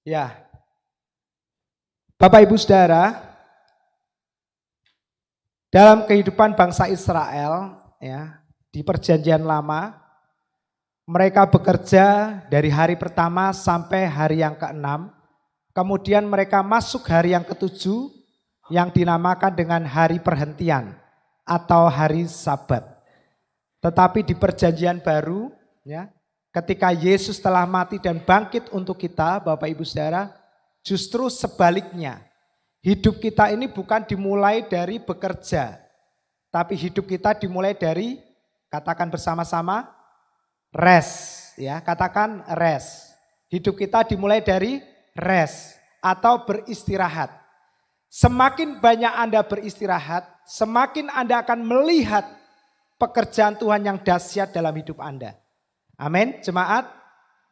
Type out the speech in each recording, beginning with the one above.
Ya, Bapak Ibu Saudara, dalam kehidupan bangsa Israel, ya, di Perjanjian Lama, mereka bekerja dari hari pertama sampai hari yang ke-6. Kemudian mereka masuk hari yang ke-7 yang dinamakan dengan hari perhentian atau hari Sabat. Tetapi di Perjanjian Baru, ya, ketika Yesus telah mati dan bangkit untuk kita, Bapak Ibu Saudara, justru sebaliknya. Hidup kita ini bukan dimulai dari bekerja, tapi hidup kita dimulai dari, katakan bersama-sama, rest. Ya, katakan rest. Hidup kita dimulai dari rest atau beristirahat. Semakin banyak Anda beristirahat, semakin Anda akan melihat pekerjaan Tuhan yang dahsyat dalam hidup Anda. Amin, jemaat.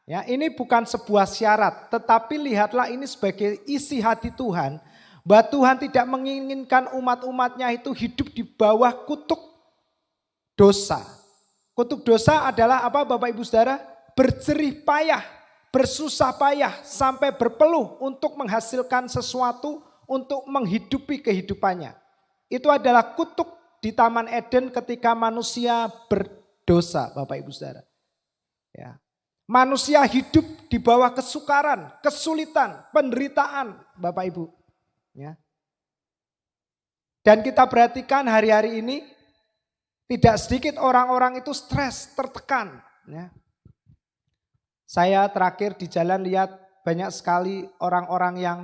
Ya, ini bukan sebuah syarat, tetapi lihatlah ini sebagai isi hati Tuhan, bahwa Tuhan tidak menginginkan umat-umatnya itu hidup di bawah kutuk dosa. Kutuk dosa adalah apa Bapak Ibu Saudara? Berjerih payah, bersusah payah, sampai berpeluh untuk menghasilkan sesuatu, untuk menghidupi kehidupannya. Itu adalah kutuk di Taman Eden ketika manusia berdosa, Bapak Ibu Saudara. Ya. Manusia hidup di bawah kesukaran, kesulitan, penderitaan, Bapak Ibu. Ya. Dan kita perhatikan hari-hari ini tidak sedikit orang-orang itu stres, tertekan. Ya. Saya terakhir di jalan lihat banyak sekali orang-orang yang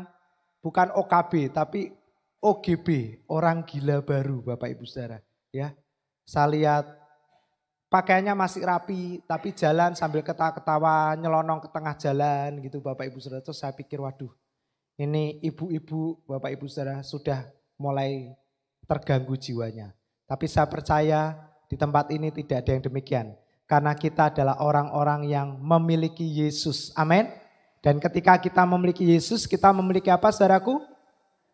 bukan OKB tapi OGB, orang gila baru, Bapak Ibu Saudara. Ya. Saya lihat pakaiannya masih rapi, tapi jalan sambil ketawa-ketawa, nyelonong ke tengah jalan gitu Bapak Ibu Saudara. Terus saya pikir waduh, ini ibu-ibu Bapak Ibu Saudara sudah mulai terganggu jiwanya. Tapi saya percaya di tempat ini tidak ada yang demikian. Karena kita adalah orang-orang yang memiliki Yesus. Amin. Dan ketika kita memiliki Yesus, kita memiliki apa saudaraku?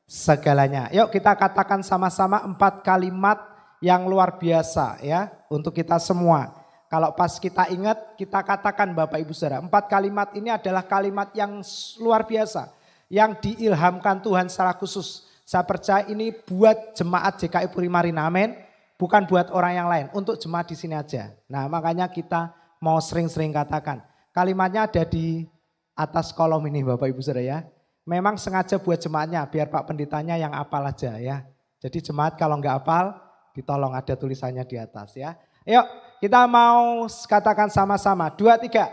Segalanya. Yuk kita katakan sama-sama 4 kalimat yang luar biasa ya untuk kita semua. Kalau pas kita ingat, kita katakan Bapak Ibu Saudara, 4 kalimat ini adalah kalimat yang luar biasa, yang diilhamkan Tuhan secara khusus. Saya percaya ini buat jemaat JKI Puri Marina, amin. Bukan buat orang yang lain, untuk jemaat di sini aja. Nah makanya kita mau sering-sering katakan. Kalimatnya ada di atas kolom ini Bapak Ibu Saudara ya. Memang sengaja buat jemaatnya, biar Pak Pendetanya yang hafal aja ya. Jadi jemaat kalau nggak hafal, ditolong ada tulisannya di atas ya. Yuk kita mau katakan sama-sama. 2, 3.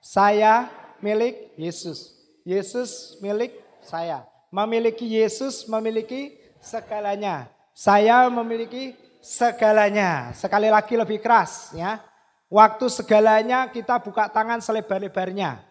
Saya milik Yesus. Yesus milik saya. Memiliki Yesus memiliki segalanya. Saya memiliki segalanya. Sekali lagi lebih keras ya. Waktu segalanya kita buka tangan selebar-lebarnya.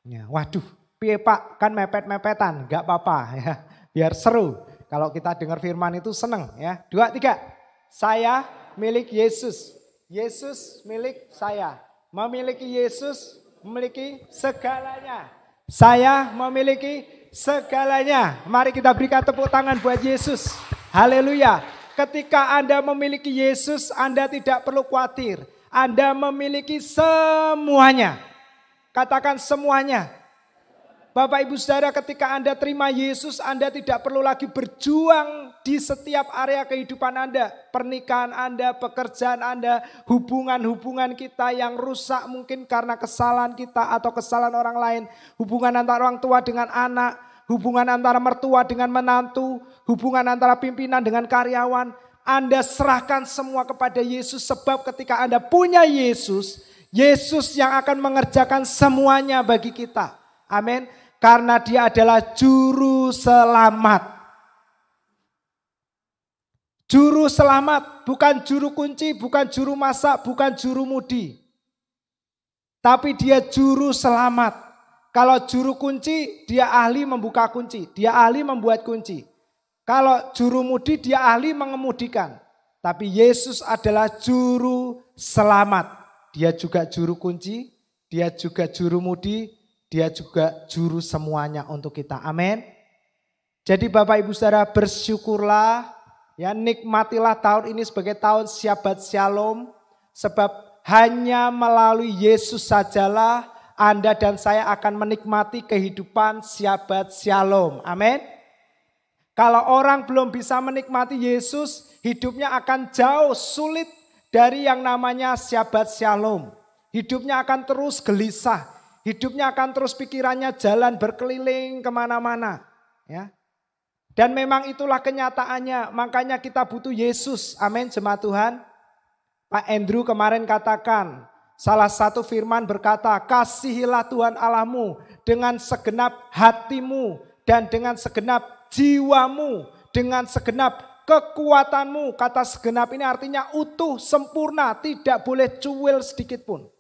Ya, waduh, piye Pak, kan mepet-mepetan, enggak apa-apa ya. Biar seru. Kalau kita dengar firman itu seneng ya. 2, 3. Saya milik Yesus. Yesus milik saya. Memiliki Yesus memiliki segalanya. Saya memiliki segalanya. Mari kita berikan tepuk tangan buat Yesus. Haleluya. Ketika Anda memiliki Yesus, Anda tidak perlu khawatir. Anda memiliki semuanya. Katakan semuanya. Bapak Ibu Saudara, ketika Anda terima Yesus, Anda tidak perlu lagi berjuang di setiap area kehidupan Anda. Pernikahan Anda, pekerjaan Anda, hubungan-hubungan kita yang rusak mungkin karena kesalahan kita atau kesalahan orang lain. Hubungan antara orang tua dengan anak, hubungan antara mertua dengan menantu, hubungan antara pimpinan dengan karyawan. Anda serahkan semua kepada Yesus, sebab ketika Anda punya Yesus, Yesus yang akan mengerjakan semuanya bagi kita. Amin. Karena dia adalah juru selamat. Juru selamat, bukan juru kunci, bukan juru masak, bukan juru mudi. Tapi dia juru selamat. Kalau juru kunci, dia ahli membuka kunci. Dia ahli membuat kunci. Kalau juru mudi, dia ahli mengemudikan. Tapi Yesus adalah juru selamat. Dia juga juru kunci, dia juga juru mudi, dia juga juru semuanya untuk kita. Amin. Jadi Bapak Ibu Saudara, bersyukurlah, ya, nikmatilah tahun ini sebagai tahun Shabbat Shalom, sebab hanya melalui Yesus sajalah Anda dan saya akan menikmati kehidupan Shabbat Shalom. Amin. Kalau orang belum bisa menikmati Yesus, hidupnya akan jauh sulit dari yang namanya Shabbat Shalom. Hidupnya akan terus gelisah. Hidupnya akan terus pikirannya jalan berkeliling kemana-mana. Ya. Dan memang itulah kenyataannya. Makanya kita butuh Yesus. Amin, jemaat Tuhan. Pak Andrew kemarin katakan, salah satu firman berkata, kasihilah Tuhan Allahmu dengan segenap hatimu dan dengan segenap jiwamu, dengan segenap kekuatanmu. Kata segenap ini artinya utuh, sempurna, tidak boleh cuil sedikit pun.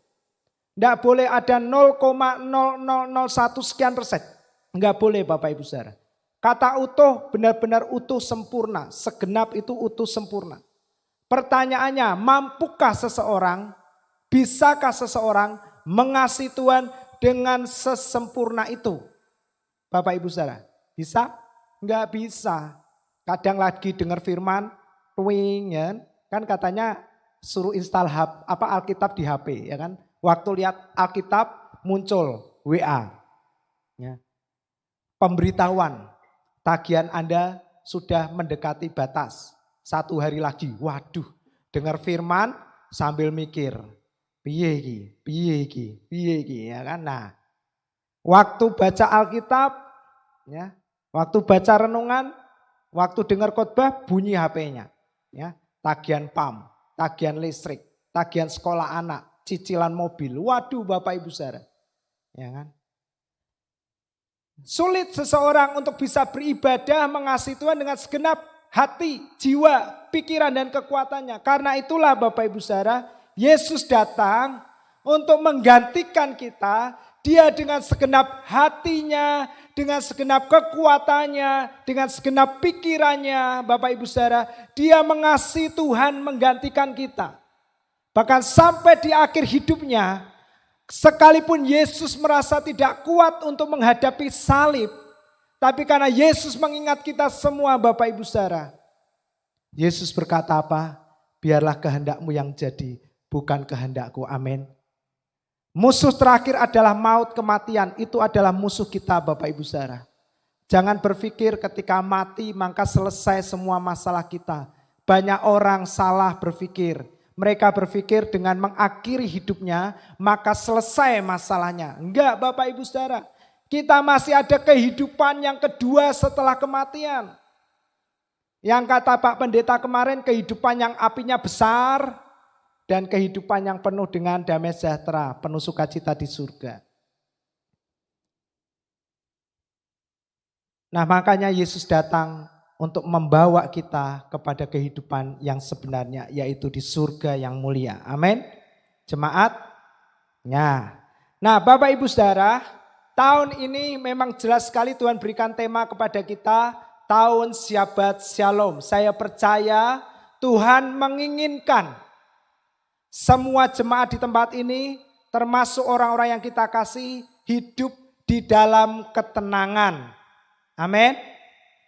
Tidak boleh ada 0,0001 sekian persen. Enggak boleh Bapak Ibu Saudara. Kata utuh benar-benar utuh sempurna. Segenap itu utuh sempurna. Pertanyaannya, mampukah seseorang, bisakah seseorang mengasihi Tuhan dengan sesempurna itu? Bapak Ibu Saudara, bisa? Enggak bisa. Kadang lagi dengar firman, twing ya, kan katanya suruh install Alkitab di HP ya kan. Waktu lihat Alkitab muncul WA. Ya. Pemberitahuan, tagihan Anda sudah mendekati batas. 1 hari lagi, waduh, dengar firman sambil mikir, piye iki, ya kan. Nah, waktu baca Alkitab, ya, waktu baca renungan, waktu dengar khotbah bunyi HP-nya, ya, tagihan PAM, tagihan listrik, tagihan sekolah anak, cicilan mobil, waduh Bapak Ibu Saudara, ya kan. Sulit seseorang untuk bisa beribadah mengasihi Tuhan dengan segenap hati, jiwa, pikiran dan kekuatannya. Karena itulah Bapak Ibu Saudara, Yesus datang untuk menggantikan kita. Dia dengan segenap hatinya, dengan segenap kekuatannya, dengan segenap pikirannya Bapak Ibu Saudara. Dia mengasihi Tuhan menggantikan kita. Bahkan sampai di akhir hidupnya, sekalipun Yesus merasa tidak kuat untuk menghadapi salib, tapi karena Yesus mengingat kita semua Bapak Ibu Saudara, Yesus berkata apa? Biarlah kehendakmu yang jadi, bukan kehendakku. Amin. Musuh terakhir adalah maut, kematian. Itu adalah musuh kita Bapak Ibu Saudara. Jangan berpikir ketika mati maka selesai semua masalah kita. Banyak orang salah berpikir. Mereka berpikir dengan mengakhiri hidupnya maka selesai masalahnya. Enggak Bapak Ibu Saudara. Kita masih ada kehidupan yang kedua setelah kematian. Yang kata Pak Pendeta kemarin, kehidupan yang apinya besar dan kehidupan yang penuh dengan damai sejahtera, penuh sukacita di surga. Nah, makanya Yesus datang untuk membawa kita kepada kehidupan yang sebenarnya, yaitu di surga yang mulia. Amin. Jemaat. Nah, Bapak Ibu Saudara, tahun ini memang jelas sekali Tuhan berikan tema kepada kita, tahun Shabbat Shalom. Saya percaya Tuhan menginginkan semua jemaat di tempat ini, termasuk orang-orang yang kita kasih, hidup di dalam ketenangan. Amin.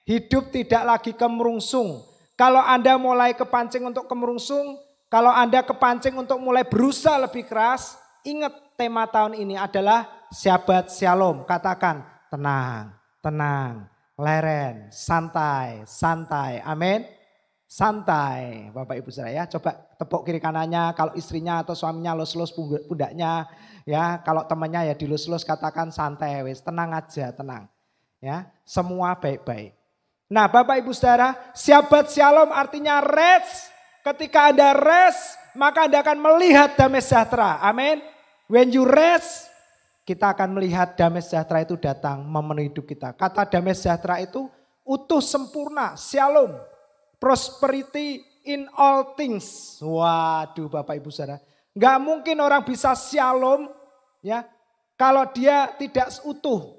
Hidup tidak lagi kemerungsung. Kalau Anda mulai kepancing untuk kemerungsung, kalau Anda kepancing untuk mulai berusaha lebih keras, ingat tema tahun ini adalah Shabbat Shalom. Katakan tenang, tenang, leren, santai, santai. Amin. Santai Bapak Ibu Saudara ya. Coba tepuk kiri kanannya, kalau istrinya atau suaminya lus-lus pundaknya ya. Kalau temannya ya dilus-lus, katakan santai wis, tenang aja, tenang. Ya, semua baik-baik. Nah Bapak Ibu Saudara, Shabbat Shalom artinya rest. Ketika Anda rest, maka Anda akan melihat damai sejahtera. Amin. When you rest, kita akan melihat damai sejahtera itu datang memenuhi hidup kita. Kata damai sejahtera itu utuh sempurna, shalom, prosperity in all things. Waduh Bapak Ibu Saudara, nggak mungkin orang bisa shalom ya kalau dia tidak utuh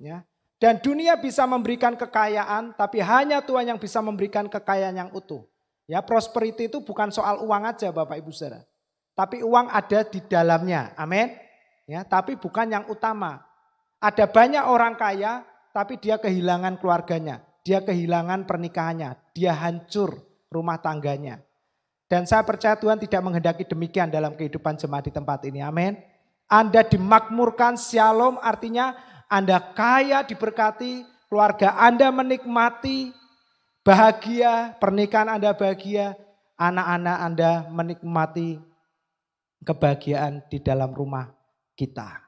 ya. Dan dunia bisa memberikan kekayaan, tapi hanya Tuhan yang bisa memberikan kekayaan yang utuh. Ya, prosperity itu bukan soal uang aja Bapak Ibu Saudara. Tapi uang ada di dalamnya. Amin. Ya, tapi bukan yang utama. Ada banyak orang kaya, tapi dia kehilangan keluarganya. Dia kehilangan pernikahannya. Dia hancur rumah tangganya. Dan saya percaya Tuhan tidak menghendaki demikian dalam kehidupan jemaat di tempat ini. Amin. Anda dimakmurkan, shalom artinya Anda kaya, diberkati, keluarga Anda menikmati, bahagia, pernikahan Anda bahagia, anak-anak Anda menikmati kebahagiaan di dalam rumah kita.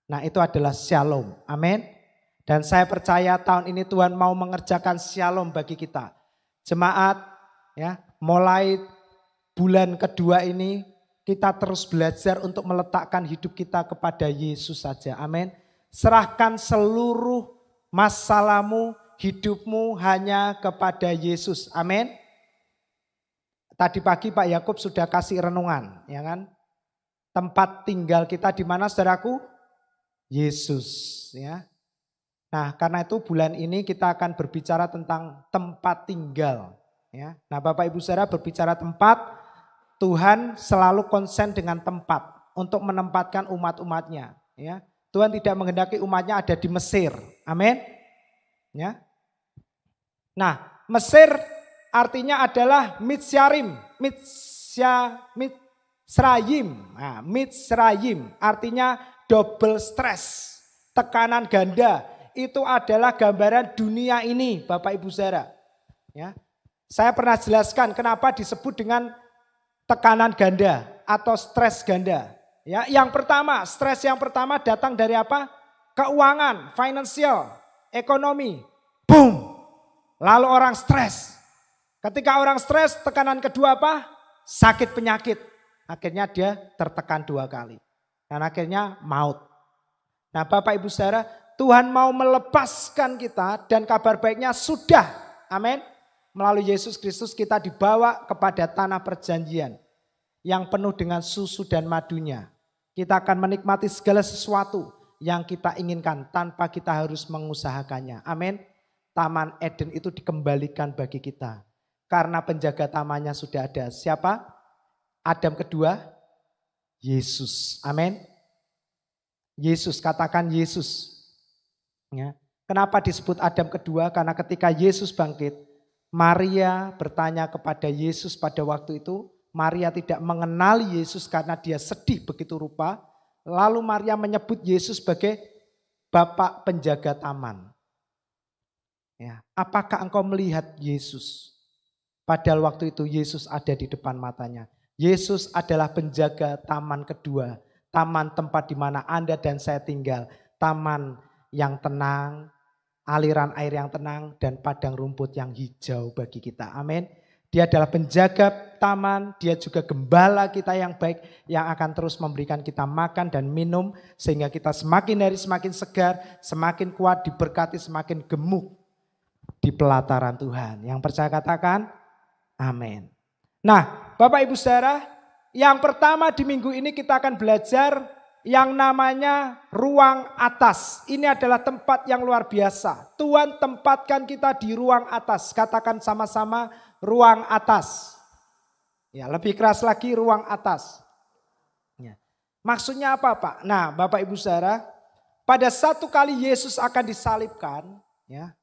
Nah, itu adalah shalom. Amin. Dan saya percaya tahun ini Tuhan mau mengerjakan shalom bagi kita. Jemaat, ya, mulai bulan kedua ini kita terus belajar untuk meletakkan hidup kita kepada Yesus saja. Amin. Serahkan seluruh masalahmu, hidupmu hanya kepada Yesus. Amin. Tadi pagi Pak Yakub sudah kasih renungan, ya kan? Tempat tinggal kita di mana, saudaraku? Yesus, ya. Nah, karena itu bulan ini kita akan berbicara tentang tempat tinggal, ya. Nah, Bapak Ibu Saudara, berbicara tempat, Tuhan selalu konsen dengan tempat untuk menempatkan umat-umatnya, ya. Tuhan tidak menghendaki umatnya ada di Mesir. Amin. Ya. Nah, Mesir artinya adalah Mitsyarim, Nah, Mitsrayim artinya double stress, tekanan ganda. Itu adalah gambaran dunia ini, Bapak Ibu Saudara. Ya. Saya pernah jelaskan kenapa disebut dengan tekanan ganda atau stres ganda. Ya, yang pertama, stres yang pertama datang dari apa? Keuangan, finansial, ekonomi. Boom. Lalu orang stres. Ketika orang stres, tekanan kedua apa? Sakit penyakit. Akhirnya dia tertekan 2 kali. Dan akhirnya maut. Nah, Bapak Ibu Saudara, Tuhan mau melepaskan kita dan kabar baiknya sudah. Amin. Melalui Yesus Kristus kita dibawa kepada tanah perjanjian yang penuh dengan susu dan madunya. Kita akan menikmati segala sesuatu yang kita inginkan tanpa kita harus mengusahakannya. Amin. Taman Eden itu dikembalikan bagi kita. Karena penjaga tamannya sudah ada. Siapa? Adam kedua, Yesus. Amin. Yesus, katakan Yesus. Ya. Kenapa disebut Adam kedua? Karena ketika Yesus bangkit, Maria bertanya kepada Yesus pada waktu itu. Maria tidak mengenali Yesus karena dia sedih begitu rupa. Lalu Maria menyebut Yesus sebagai Bapak penjaga taman. Ya. Apakah engkau melihat Yesus? Padahal waktu itu Yesus ada di depan matanya. Yesus adalah penjaga taman kedua. Taman tempat di mana Anda dan saya tinggal. Taman yang tenang, aliran air yang tenang, dan padang rumput yang hijau bagi kita. Amin. Dia adalah penjaga taman, dia juga gembala kita yang baik, yang akan terus memberikan kita makan dan minum, sehingga kita semakin hari semakin segar, semakin kuat, diberkati, semakin gemuk di pelataran Tuhan. Yang percaya katakan, amin. Nah, Bapak Ibu Saudara, yang pertama di minggu ini kita akan belajar yang namanya ruang atas. Ini adalah tempat yang luar biasa. Tuhan tempatkan kita di ruang atas. Katakan sama-sama ruang atas. Ya, lebih keras lagi ruang atas. Ya. Maksudnya apa Pak? Nah, Bapak Ibu Saudara, pada satu kali Yesus akan disalibkan, ya.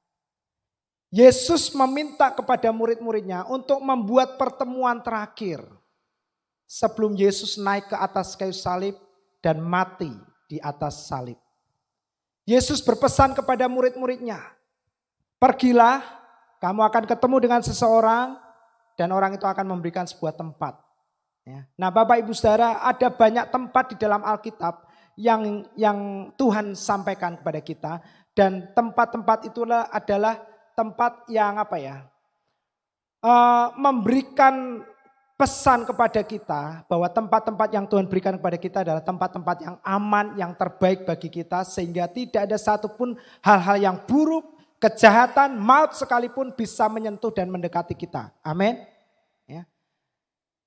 Yesus meminta kepada murid-muridnya untuk membuat pertemuan terakhir sebelum Yesus naik ke atas kayu salib dan mati di atas salib. Yesus berpesan kepada murid-muridnya, pergilah, kamu akan ketemu dengan seseorang dan orang itu akan memberikan sebuah tempat. Ya. Nah, Bapak Ibu Saudara, ada banyak tempat di dalam Alkitab yang Tuhan sampaikan kepada kita, dan tempat-tempat itulah adalah tempat yang memberikan pesan kepada kita bahwa tempat-tempat yang Tuhan berikan kepada kita adalah tempat-tempat yang aman, yang terbaik bagi kita, sehingga tidak ada satupun hal-hal yang buruk, kejahatan, maut sekalipun bisa menyentuh dan mendekati kita. Amin. Ya.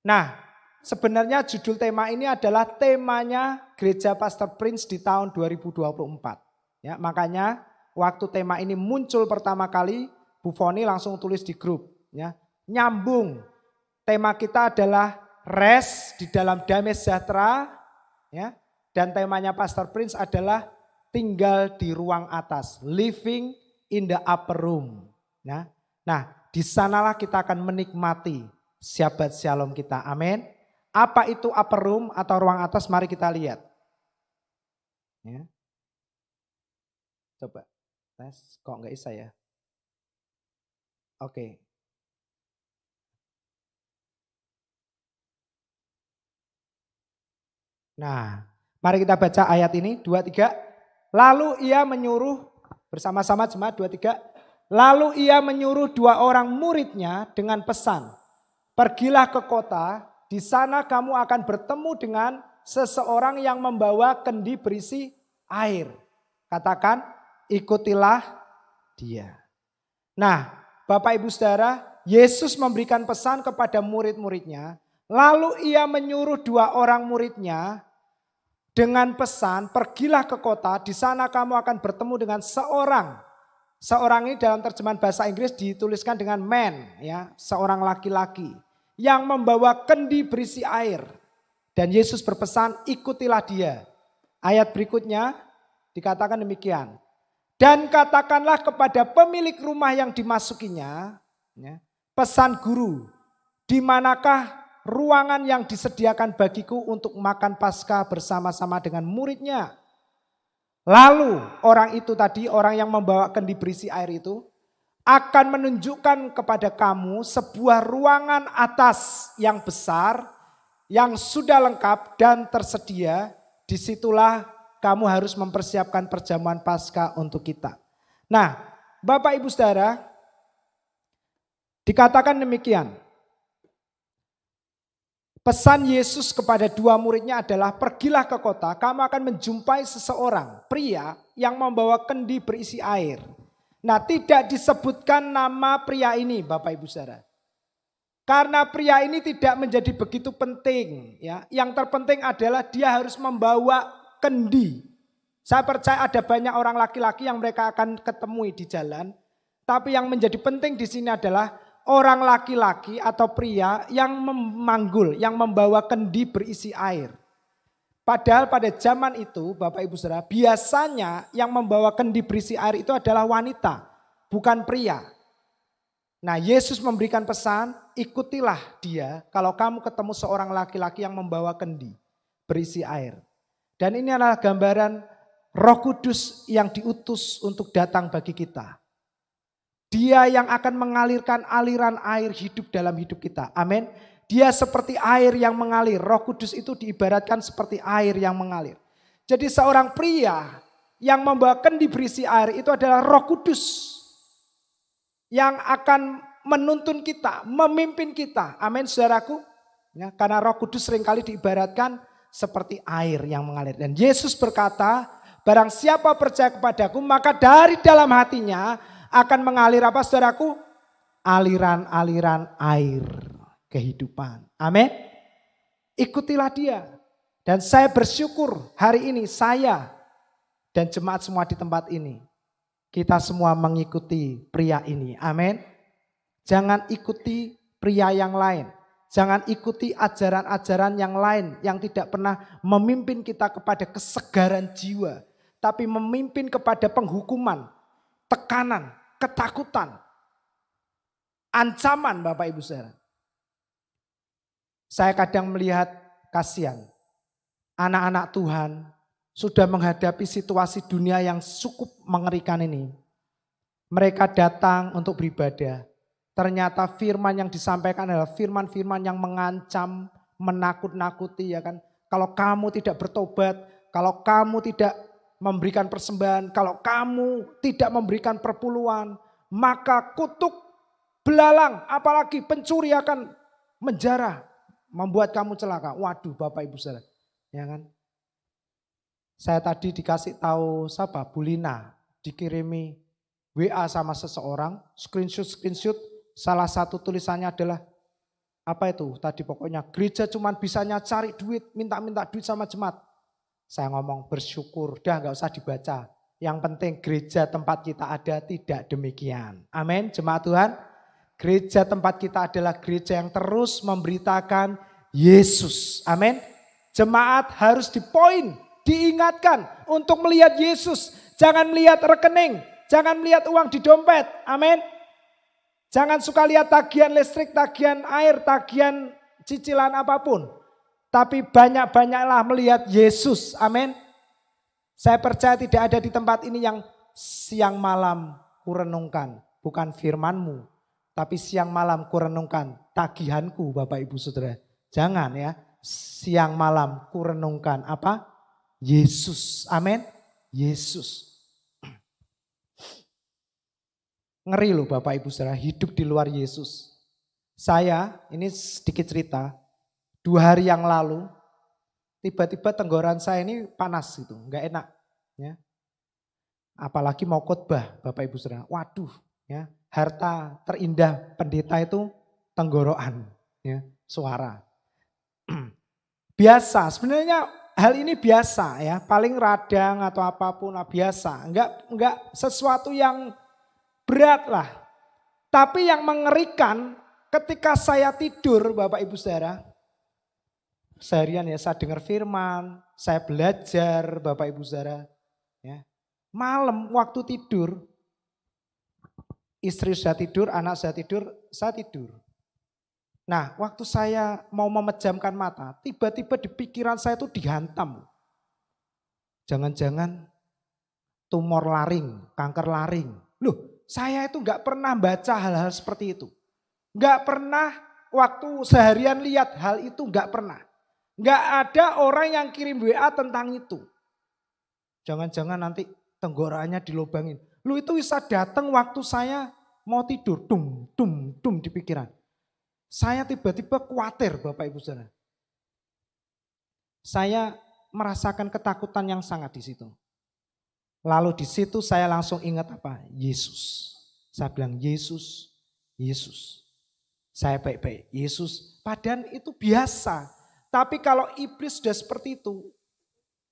Nah, sebenarnya judul tema ini adalah temanya Gereja Pastor Prince di tahun 2024. Ya, makanya waktu tema ini muncul pertama kali, Bu Foni langsung tulis di grup. Ya. Nyambung, tema kita adalah rest di dalam damai sejahtera. Ya. Dan temanya Pastor Prince adalah tinggal di ruang atas, living in the upper room. Ya. Nah, di sanalah kita akan menikmati Shabbat Shalom kita. Amin. Apa itu upper room atau ruang atas? Mari kita lihat. Ya. Coba tes, kok nggak bisa ya? Oke. Nah, mari kita baca ayat ini, 2, 3. Lalu ia menyuruh, bersama-sama jemaat 2, 3. Lalu ia menyuruh 2 orang muridnya dengan pesan, pergilah ke kota, di sana kamu akan bertemu dengan seseorang yang membawa kendi berisi air. Katakan, ikutilah dia. Nah, Bapak Ibu Saudara, Yesus memberikan pesan kepada murid-muridnya, lalu ia menyuruh 2 orang muridnya dengan pesan, pergilah ke kota, di sana kamu akan bertemu dengan seorang. Seorang ini dalam terjemahan bahasa Inggris dituliskan dengan man, ya, seorang laki-laki yang membawa kendi berisi air. Dan Yesus berpesan, ikutilah dia. Ayat berikutnya dikatakan demikian. Dan katakanlah kepada pemilik rumah yang dimasukinya, ya, pesan guru, di manakah ruangan yang disediakan bagiku untuk makan Paskah bersama-sama dengan muridnya. Lalu orang itu tadi, orang yang membawa kendi berisi air itu, akan menunjukkan kepada kamu sebuah ruangan atas yang besar, yang sudah lengkap dan tersedia. Disitulah kamu harus mempersiapkan perjamuan Paskah untuk kita. Nah, Bapak Ibu Saudara, dikatakan demikian. Pesan Yesus kepada 2 muridnya adalah, pergilah ke kota, kamu akan menjumpai seseorang, pria yang membawa kendi berisi air. Nah, tidak disebutkan nama pria ini, Bapak Ibu Saudara. Karena pria ini tidak menjadi begitu penting, ya. Yang terpenting adalah dia harus membawa kendi. Saya percaya ada banyak orang laki-laki yang mereka akan ketemui di jalan, tapi yang menjadi penting di sini adalah orang laki-laki atau pria yang memanggul, yang membawa kendi berisi air. Padahal pada zaman itu, Bapak Ibu Saudara, biasanya yang membawa kendi berisi air itu adalah wanita, bukan pria. Nah, Yesus memberikan pesan, ikutilah dia kalau kamu ketemu seorang laki-laki yang membawa kendi berisi air. Dan ini adalah gambaran Roh Kudus yang diutus untuk datang bagi kita. Dia yang akan mengalirkan aliran air hidup dalam hidup kita. Amin. Dia seperti air yang mengalir. Roh Kudus itu diibaratkan seperti air yang mengalir. Jadi seorang pria yang membawa kendi berisi air itu adalah Roh Kudus yang akan menuntun kita, memimpin kita. Amin, saudaraku. Ya, karena Roh Kudus seringkali diibaratkan seperti air yang mengalir. Dan Yesus berkata, barang siapa percaya kepadaku, maka dari dalam hatinya akan mengalir apa, saudaraku? Aliran-aliran air kehidupan. Amin. Ikutilah dia. Dan saya bersyukur hari ini saya dan jemaat semua di tempat ini, kita semua mengikuti pria ini. Amin. Jangan ikuti pria yang lain. Jangan ikuti ajaran-ajaran yang lain yang tidak pernah memimpin kita kepada kesegaran jiwa. Tapi memimpin kepada penghukuman, tekanan, ketakutan, ancaman, Bapak Ibu Saudara. Saya kadang melihat kasihan. Anak-anak Tuhan sudah menghadapi situasi dunia yang cukup mengerikan ini. Mereka datang untuk beribadah. Ternyata firman yang disampaikan adalah firman-firman yang mengancam, menakut-nakuti, ya kan. Kalau kamu tidak bertobat, kalau kamu tidak memberikan persembahan, kalau kamu tidak memberikan perpuluhan, maka kutuk, belalang, apalagi pencuri akan menjarah, membuat kamu celaka. Waduh, Bapak Ibu Saudara, ya kan? Saya tadi dikasih tahu siapa? Bu Lina, dikirimi WA sama seseorang, screenshot, salah satu tulisannya adalah apa itu? Tadi pokoknya gereja cuma bisanya cari duit, minta-minta duit sama jemaat. Saya ngomong bersyukur, dah gak usah dibaca. Yang penting gereja tempat kita ada tidak demikian. Amin, jemaat Tuhan. Gereja tempat kita adalah gereja yang terus memberitakan Yesus. Amin. Jemaat harus dipoin, diingatkan untuk melihat Yesus. Jangan melihat rekening, jangan melihat uang di dompet. Amin. Jangan suka lihat tagihan listrik, tagihan air, tagihan cicilan apapun. Tapi banyak-banyaklah melihat Yesus. Amin. Saya percaya tidak ada di tempat ini yang siang malam kurenungkan. Bukan firman-Mu, tapi siang malam kurenungkan tagihanku Bapak Ibu Saudara. Jangan ya, siang malam kurenungkan apa? Yesus, amin. Yesus. Ngeri loh Bapak Ibu Saudara, hidup di luar Yesus. Saya, ini sedikit cerita, 2 hari yang lalu, tiba-tiba tenggorokan saya ini panas gitu, nggak enak. Ya. Apalagi mau khotbah Bapak Ibu Saudara. Waduh, ya, harta terindah pendeta itu tenggorokan, ya, suara. Biasa, sebenarnya hal ini biasa ya, paling radang atau apapun biasa, enggak sesuatu yang berat lah. Tapi yang mengerikan ketika saya tidur Bapak Ibu Saudara, seharian ya saya dengar firman, saya belajar Bapak Ibu Saudara. Ya. Malam waktu tidur, istri saya tidur, anak saya tidur. Nah waktu saya mau memejamkan mata, tiba-tiba di pikiran saya itu dihantam. Jangan-jangan tumor laring, kanker laring. Loh saya itu gak pernah baca hal-hal seperti itu. Gak pernah waktu seharian lihat hal itu, gak pernah. Gak ada orang yang kirim WA tentang itu. Jangan-jangan nanti tenggorokannya dilobangin. Lu itu bisa datang waktu saya mau tidur. Dum di pikiran. Saya tiba-tiba khawatir Bapak Ibu Saudara. Saya merasakan ketakutan yang sangat di situ. Lalu di situ saya langsung ingat apa? Yesus. Saya bilang Yesus, Yesus. Saya baik-baik, Yesus. Padahal itu biasa. Tapi kalau iblis sudah seperti itu,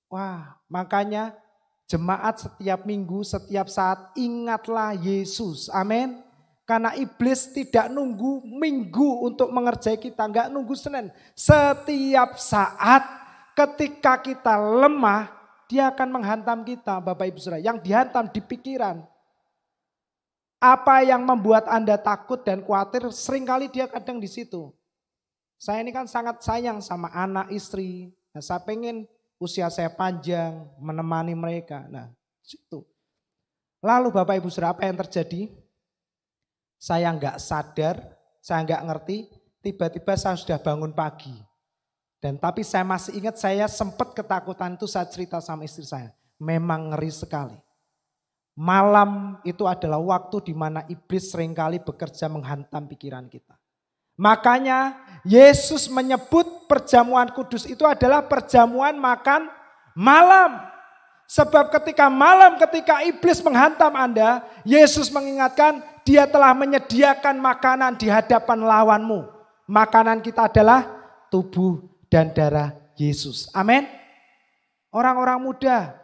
wah makanya jemaat setiap minggu, setiap saat ingatlah Yesus. Amin. Karena iblis tidak nunggu minggu untuk mengerjai kita, enggak nunggu Senin. Setiap saat ketika kita lemah, dia akan menghantam kita Bapak Ibu Saudara. Yang dihantam di pikiran. Apa yang membuat Anda takut dan khawatir, seringkali dia kadang di situ. Saya ini kan sangat sayang sama anak, istri. Nah, saya pengen usia saya panjang, menemani mereka. Nah, situ. Lalu Bapak Ibu Saudara, apa yang terjadi? Saya enggak sadar, saya enggak ngerti, tiba-tiba saya sudah bangun pagi. Dan tapi saya masih ingat saya sempat ketakutan itu saat cerita sama istri saya. Memang ngeri sekali. Malam itu adalah waktu di mana iblis seringkali bekerja menghantam pikiran kita. Makanya Yesus menyebut perjamuan kudus itu adalah perjamuan makan malam. Sebab ketika malam, ketika iblis menghantam Anda, Yesus mengingatkan dia telah menyediakan makanan di hadapan lawanmu. Makanan kita adalah tubuh dan darah Yesus. Amin. Orang-orang muda,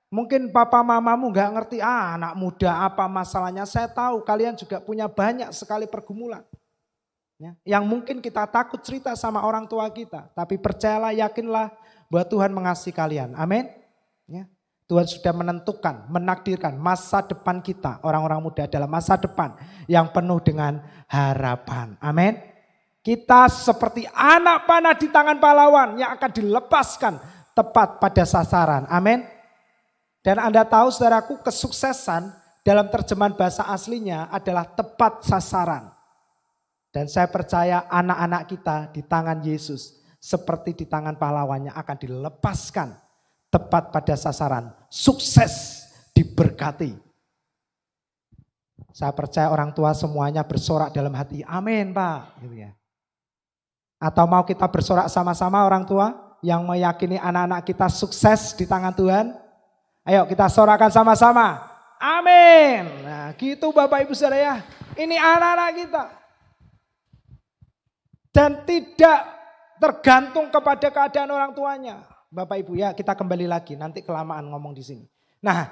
mungkin papa mamamu gak ngerti, anak muda apa masalahnya. Saya tahu kalian juga punya banyak sekali pergumulan. Yang mungkin kita takut cerita sama orang tua kita. Tapi percayalah, yakinlah bahwa Tuhan mengasihi kalian. Amin. Ya. Tuhan sudah menentukan, menakdirkan masa depan kita. Orang-orang muda adalah masa depan yang penuh dengan harapan. Amin. Kita seperti anak panah di tangan pahlawan yang akan dilepaskan tepat pada sasaran. Amin. Dan Anda tahu saudaraku, kesuksesan dalam terjemahan bahasa aslinya adalah tepat sasaran. Dan saya percaya anak-anak kita di tangan Yesus seperti di tangan pahlawannya akan dilepaskan tepat pada sasaran. Sukses, diberkati. Saya percaya orang tua semuanya bersorak dalam hati. Amin Pak. Gitu ya. Atau mau kita bersorak sama-sama orang tua yang meyakini anak-anak kita sukses di tangan Tuhan? Ayo kita sorakan sama-sama. Amin. Nah gitu Bapak Ibu Saudara ya. Ini anak-anak kita. Dan tidak tergantung kepada keadaan orang tuanya. Bapak Ibu ya, kita kembali lagi, nanti kelamaan ngomong di sini. Nah,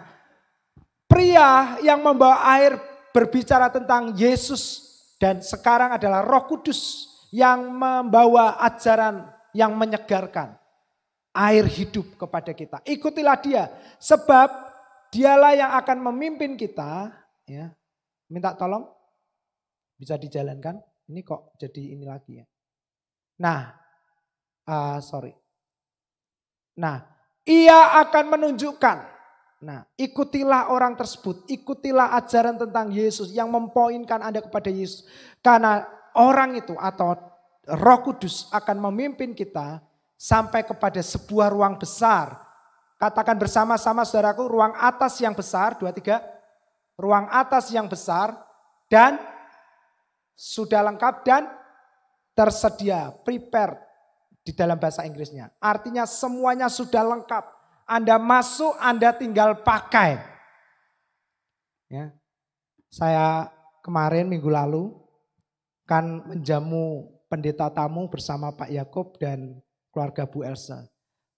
pria yang membawa air berbicara tentang Yesus dan sekarang adalah Roh Kudus yang membawa ajaran yang menyegarkan, air hidup kepada kita. Ikutilah dia, sebab dialah yang akan memimpin kita. Ya, minta tolong, bisa dijalankan. Ini kok jadi ini lagi ya. Nah, Ia akan menunjukkan. Nah, ikutilah orang tersebut. Ikutilah ajaran tentang Yesus yang mempoinkan Anda kepada Yesus. Karena orang itu atau Roh Kudus akan memimpin kita sampai kepada sebuah ruang besar. Katakan bersama-sama saudaraku, ruang atas yang besar. 2, 3. Ruang atas yang besar dan sudah lengkap dan tersedia. Prepared di dalam bahasa Inggrisnya. Artinya semuanya sudah lengkap. Anda masuk, Anda tinggal pakai. Ya. Saya kemarin minggu lalu kan menjamu pendeta tamu bersama Pak Yakub dan keluarga Bu Elsa.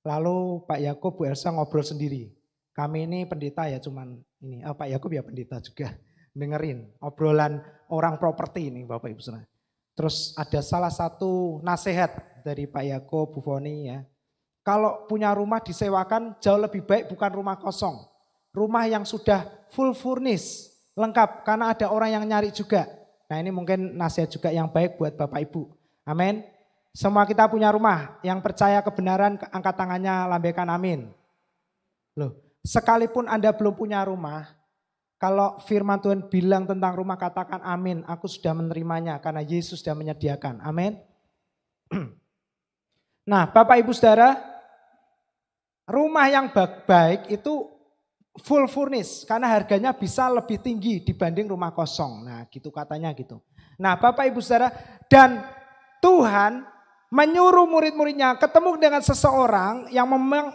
Lalu Pak Yakub, Bu Elsa ngobrol sendiri. Kami ini pendeta ya cuman ini. Pak Yakub ya pendeta juga. Dengerin obrolan orang properti ini Bapak Ibu Saudara. Terus ada salah satu nasihat dari Pak Yakub, Bu Foni ya. Kalau punya rumah disewakan jauh lebih baik bukan rumah kosong. Rumah yang sudah full furnish, lengkap karena ada orang yang nyari juga. Nah ini mungkin nasihat juga yang baik buat Bapak Ibu. Amin. Semua kita punya rumah, yang percaya kebenaran angkat tangannya lambaikan amin. Loh, sekalipun Anda belum punya rumah, kalau firman Tuhan bilang tentang rumah katakan amin, aku sudah menerimanya karena Yesus sudah menyediakan. Amin. Nah Bapak Ibu Saudara, rumah yang baik itu full furnish karena harganya bisa lebih tinggi dibanding rumah kosong. Nah gitu katanya gitu. Nah Bapak Ibu Saudara, dan Tuhan menyuruh murid-muridnya ketemu dengan seseorang yang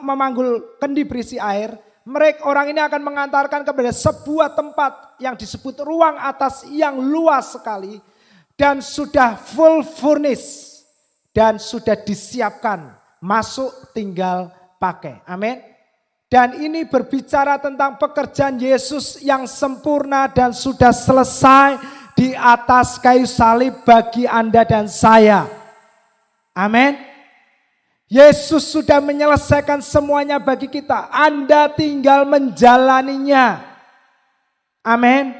memanggul kendi berisi air. Mereka orang ini akan mengantarkan kepada sebuah tempat yang disebut ruang atas yang luas sekali dan sudah full furnish dan sudah disiapkan, masuk tinggal pakai. Amin. Dan ini berbicara tentang pekerjaan Yesus yang sempurna dan sudah selesai di atas kayu salib bagi Anda dan saya. Amin. Yesus sudah menyelesaikan semuanya bagi kita. Anda tinggal menjalaninya. Amin.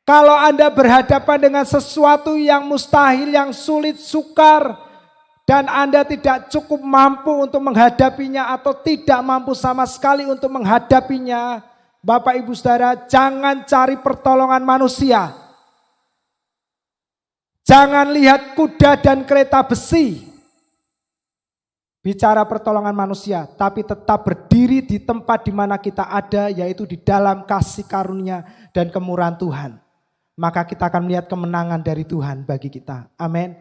Kalau Anda berhadapan dengan sesuatu yang mustahil, yang sulit, sukar, dan Anda tidak cukup mampu untuk menghadapinya atau tidak mampu sama sekali untuk menghadapinya, Bapak Ibu Saudara, jangan cari pertolongan manusia. Jangan lihat kuda dan kereta besi. Bicara pertolongan manusia, tapi tetap berdiri di tempat di mana kita ada, yaitu di dalam kasih karunia dan kemurahan Tuhan. Maka kita akan melihat kemenangan dari Tuhan bagi kita. Amin.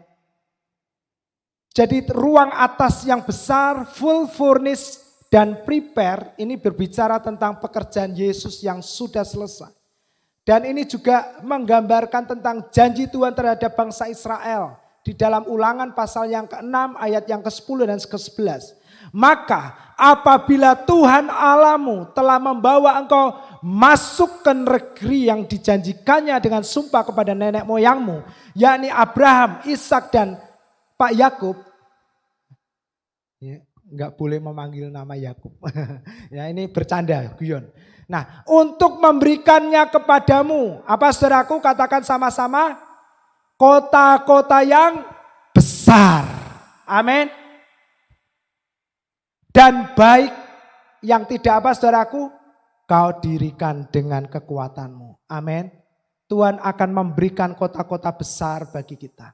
Jadi ruang atas yang besar, full furnish dan prepare, ini berbicara tentang pekerjaan Yesus yang sudah selesai. Dan ini juga menggambarkan tentang janji Tuhan terhadap bangsa Israel. Di dalam Ulangan pasal yang ke-6 ayat yang ke-10 dan ke-11. Maka apabila Tuhan Allahmu telah membawa engkau masuk ke negeri yang dijanjikannya dengan sumpah kepada nenek moyangmu, yakni Abraham, Ishak dan Pak Yakub. Ya, enggak boleh memanggil nama Yakub. Ya ini bercanda, guyon. Nah, untuk memberikannya kepadamu, apa saudaraku, katakan sama-sama, kota-kota yang besar. Amin. Dan baik yang tidak apa saudaraku, kau dirikan dengan kekuatanmu. Amin. Tuhan akan memberikan kota-kota besar bagi kita.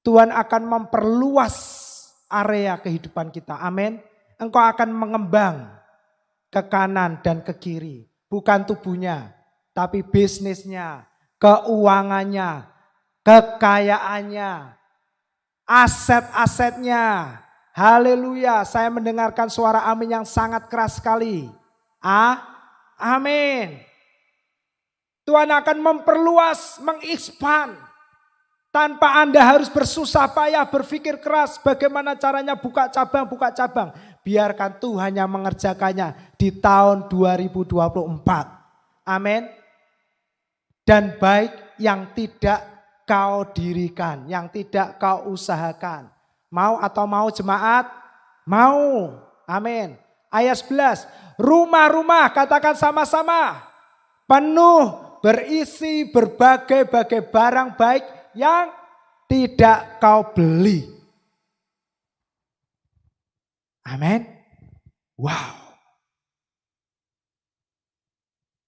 Tuhan akan memperluas area kehidupan kita. Amin. Engkau akan mengembang ke kanan dan ke kiri. Bukan tubuhnya, tapi bisnisnya, keuangannya, kekayaannya, aset-asetnya. Haleluya, saya mendengarkan suara amin yang sangat keras sekali. Amin. Tuhan akan memperluas, mengekspan. Tanpa Anda harus bersusah payah, berpikir keras bagaimana caranya buka cabang. Biarkan Tuhan yang mengerjakannya di tahun 2024. Amin. Dan baik yang tidak kau dirikan, yang tidak kau usahakan. Mau atau mau jemaat? Mau. Amin. Ayat 11. Rumah-rumah, katakan sama-sama. Penuh, berisi berbagai-bagai barang baik yang tidak kau beli. Amin. Wow.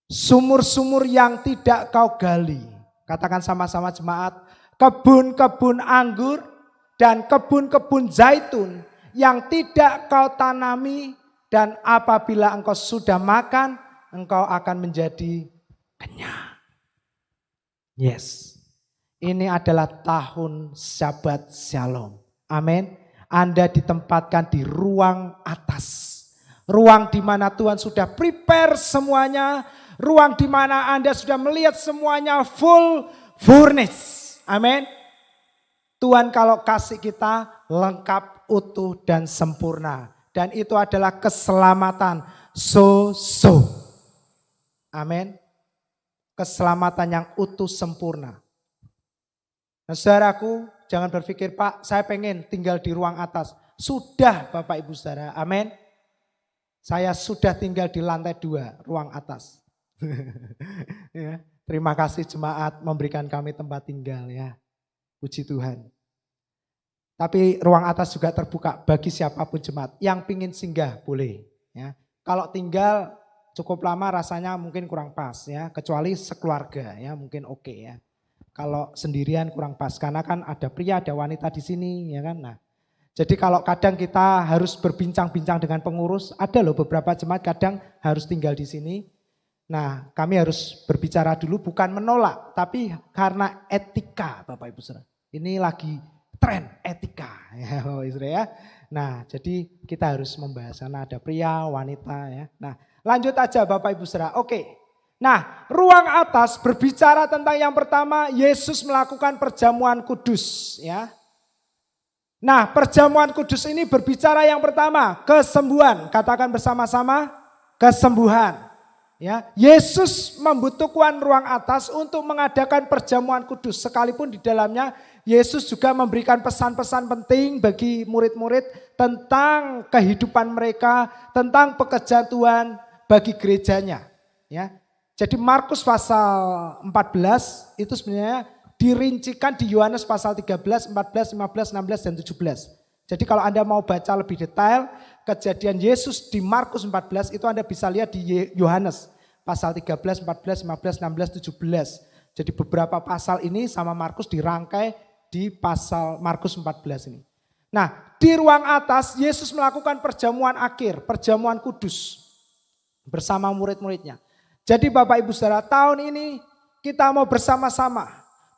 Sumur-sumur yang tidak kau gali. Katakan sama-sama jemaat. Kebun-kebun anggur dan kebun-kebun zaitun yang tidak kau tanami, dan apabila engkau sudah makan, engkau akan menjadi kenyang. Yes. Ini adalah tahun Shabbat Shalom. Amin. Anda ditempatkan di ruang atas. Ruang di mana Tuhan sudah prepare semuanya. Ruang di mana Anda sudah melihat semuanya full furnish. Amin. Tuhan kalau kasih kita lengkap, utuh, dan sempurna. Dan itu adalah keselamatan so-so. Amin. Keselamatan yang utuh sempurna. Nah, saudaraku, jangan berpikir, Pak, saya pengen tinggal di ruang atas. Sudah Bapak Ibu Saudara, amin. Saya sudah tinggal di lantai 2, ruang atas. Ya, terima kasih jemaat memberikan kami tempat tinggal ya. Puji Tuhan. Tapi ruang atas juga terbuka bagi siapapun jemaat yang pingin singgah boleh. Ya. Kalau tinggal cukup lama rasanya mungkin kurang pas ya, kecuali sekeluarga ya mungkin oke ya. Kalau sendirian kurang pas karena kan ada pria ada wanita di sini ya kan. Nah, jadi kalau kadang kita harus berbincang-bincang dengan pengurus, ada loh beberapa jemaat kadang harus tinggal di sini. Nah, kami harus berbicara dulu bukan menolak, tapi karena etika Bapak Ibu Saudara. Ini lagi tren etika ya Bapak Ibu Saudara ya. Nah, jadi kita harus membahas karena ada pria, wanita ya. Nah, lanjut aja Bapak Ibu Saudara. Oke. Nah, ruang atas berbicara tentang yang pertama, Yesus melakukan perjamuan kudus ya. Nah, perjamuan kudus ini berbicara yang pertama, kesembuhan. Katakan bersama-sama, kesembuhan. Ya, Yesus membutuhkan ruang atas untuk mengadakan perjamuan kudus. Sekalipun di dalamnya Yesus juga memberikan pesan-pesan penting bagi murid-murid tentang kehidupan mereka, tentang pekerjaan Tuhan bagi gerejanya. Ya. Jadi Markus pasal 14 itu sebenarnya dirincikan di Yohanes pasal 13, 14, 15, 16, dan 17. Jadi kalau Anda mau baca lebih detail kejadian Yesus di Markus 14 itu Anda bisa lihat di Yohanes pasal 13, 14, 15, 16, 17. Jadi beberapa pasal ini sama Markus dirangkai di pasal Markus 14 ini. Nah, di ruang atas Yesus melakukan perjamuan akhir, perjamuan kudus bersama murid-muridnya. Jadi Bapak Ibu Saudara, tahun ini kita mau bersama-sama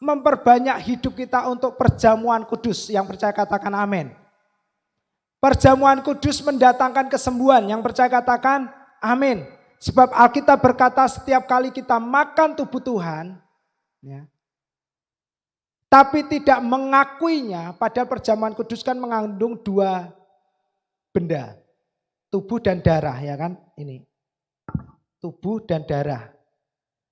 memperbanyak hidup kita untuk perjamuan kudus. Yang percaya katakan amin. Perjamuan kudus mendatangkan kesembuhan. Yang percaya katakan amin. Sebab Alkitab berkata setiap kali kita makan tubuh Tuhan, ya, tapi tidak mengakuinya, padahal perjamuan kudus kan mengandung 2 benda. Tubuh dan darah ya kan ini. Tubuh dan darah.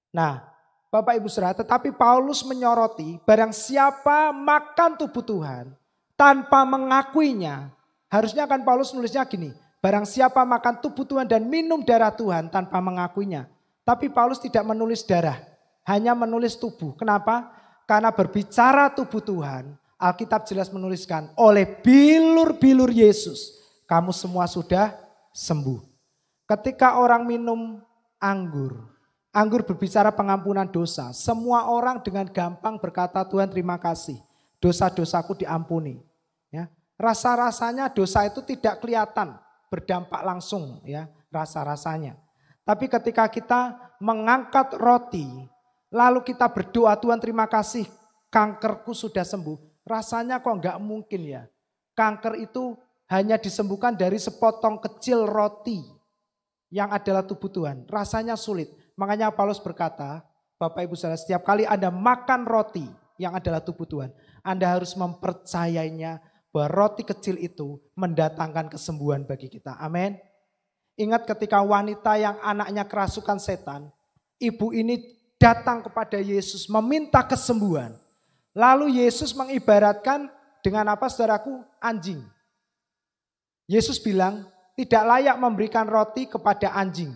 Nah, Bapak Ibu Saudara, tetapi Paulus menyoroti barang siapa makan tubuh Tuhan tanpa mengakuinya, harusnya kan Paulus nulisnya gini, barang siapa makan tubuh Tuhan dan minum darah Tuhan tanpa mengakuinya. Tapi Paulus tidak menulis darah, hanya menulis tubuh. Kenapa? Karena berbicara tubuh Tuhan, Alkitab jelas menuliskan oleh bilur-bilur Yesus, kamu semua sudah sembuh. Ketika orang minum anggur berbicara pengampunan dosa. Semua orang dengan gampang berkata, Tuhan terima kasih, dosa-dosaku diampuni. Ya, rasa-rasanya dosa itu tidak kelihatan, berdampak langsung ya rasa-rasanya. Tapi ketika kita mengangkat roti, lalu kita berdoa, Tuhan terima kasih, kankerku sudah sembuh. Rasanya kok enggak mungkin ya. Kanker itu hanya disembuhkan dari sepotong kecil roti yang adalah tubuh Tuhan. Rasanya sulit. Makanya Paulus berkata, Bapak Ibu Saudara, setiap kali Anda makan roti yang adalah tubuh Tuhan, Anda harus mempercayainya bahwa roti kecil itu mendatangkan kesembuhan bagi kita. Amin. Ingat ketika wanita yang anaknya kerasukan setan, ibu ini datang kepada Yesus meminta kesembuhan. Lalu Yesus mengibaratkan dengan apa saudaraku? Anjing. Yesus bilang, tidak layak memberikan roti kepada anjing.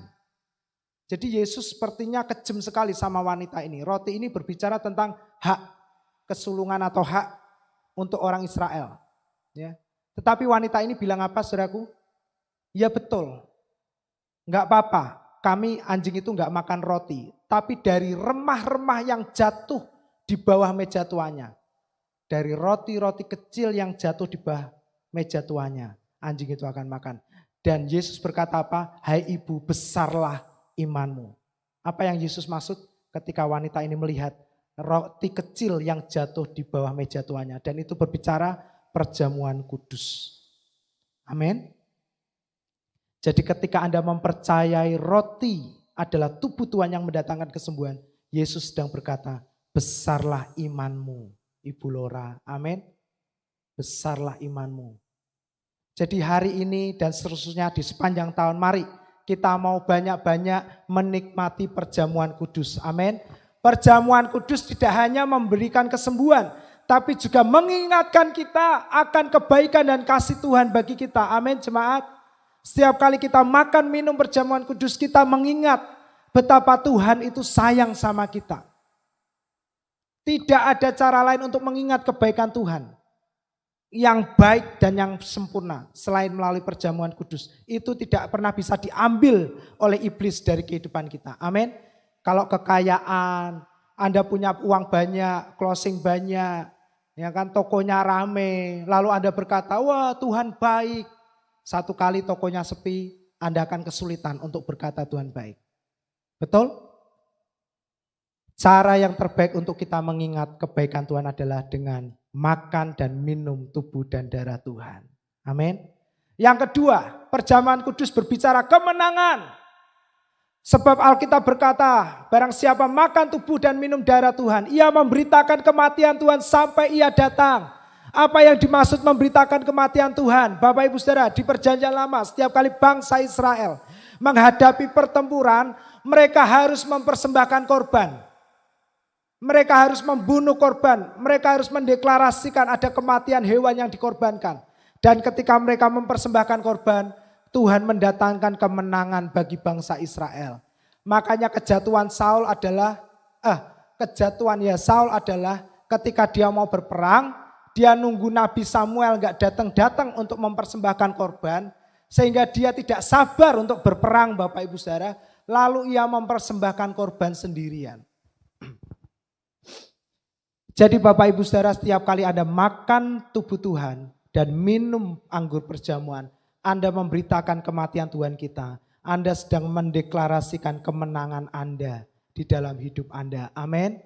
Jadi Yesus sepertinya kejam sekali sama wanita ini. Roti ini berbicara tentang hak kesulungan atau hak untuk orang Israel. Ya. Tetapi wanita ini bilang apa saudaraku? Ya betul, Enggak apa-apa, kami anjing itu enggak makan roti. Tapi dari remah-remah yang jatuh di bawah meja tuannya. Dari roti-roti kecil yang jatuh di bawah meja tuannya. Anjing itu akan makan. Dan Yesus berkata apa? Hai ibu, besarlah imanmu. Apa yang Yesus maksud ketika wanita ini melihat roti kecil yang jatuh di bawah meja tuannya. Dan itu berbicara perjamuan kudus. Amin. Jadi ketika Anda mempercayai roti adalah tubuh Tuhan yang mendatangkan kesembuhan, Yesus sedang berkata, besarlah imanmu, Ibu Lora. Amin. Besarlah imanmu. Jadi hari ini dan seterusnya di sepanjang tahun, mari kita mau banyak-banyak menikmati perjamuan kudus. Amin. Perjamuan kudus tidak hanya memberikan kesembuhan, tapi juga mengingatkan kita akan kebaikan dan kasih Tuhan bagi kita. Amin, jemaat. Setiap kali kita makan minum perjamuan kudus, kita mengingat betapa Tuhan itu sayang sama kita. Tidak ada cara lain untuk mengingat kebaikan Tuhan yang baik dan yang sempurna selain melalui perjamuan kudus. Itu tidak pernah bisa diambil oleh iblis dari kehidupan kita. Amin. Kalau kekayaan, Anda punya uang banyak, closing banyak, ya kan, tokonya rame, lalu Anda berkata, wah Tuhan baik. Satu kali tokonya sepi, Anda akan kesulitan untuk berkata Tuhan baik. Betul? Cara yang terbaik untuk kita mengingat kebaikan Tuhan adalah dengan makan dan minum tubuh dan darah Tuhan. Amin. Yang kedua, perjamuan kudus berbicara kemenangan. Sebab Alkitab berkata, barang siapa makan tubuh dan minum darah Tuhan, ia memberitakan kematian Tuhan sampai ia datang. Apa yang dimaksud memberitakan kematian Tuhan? Bapak Ibu Saudara, di perjanjian lama setiap kali bangsa Israel menghadapi pertempuran, mereka harus mempersembahkan korban. Mereka harus membunuh korban. Mereka harus mendeklarasikan ada kematian hewan yang dikorbankan. Dan ketika mereka mempersembahkan korban, Tuhan mendatangkan kemenangan bagi bangsa Israel. Makanya kejatuhan Saul adalah ketika dia mau berperang, dia nunggu Nabi Samuel gak datang-datang untuk mempersembahkan korban. Sehingga dia tidak sabar untuk berperang Bapak Ibu Saudara. Lalu ia mempersembahkan korban sendirian. Jadi Bapak Ibu Saudara, setiap kali Anda makan tubuh Tuhan dan minum anggur perjamuan, Anda memberitakan kematian Tuhan kita. Anda sedang mendeklarasikan kemenangan Anda di dalam hidup Anda. Amin.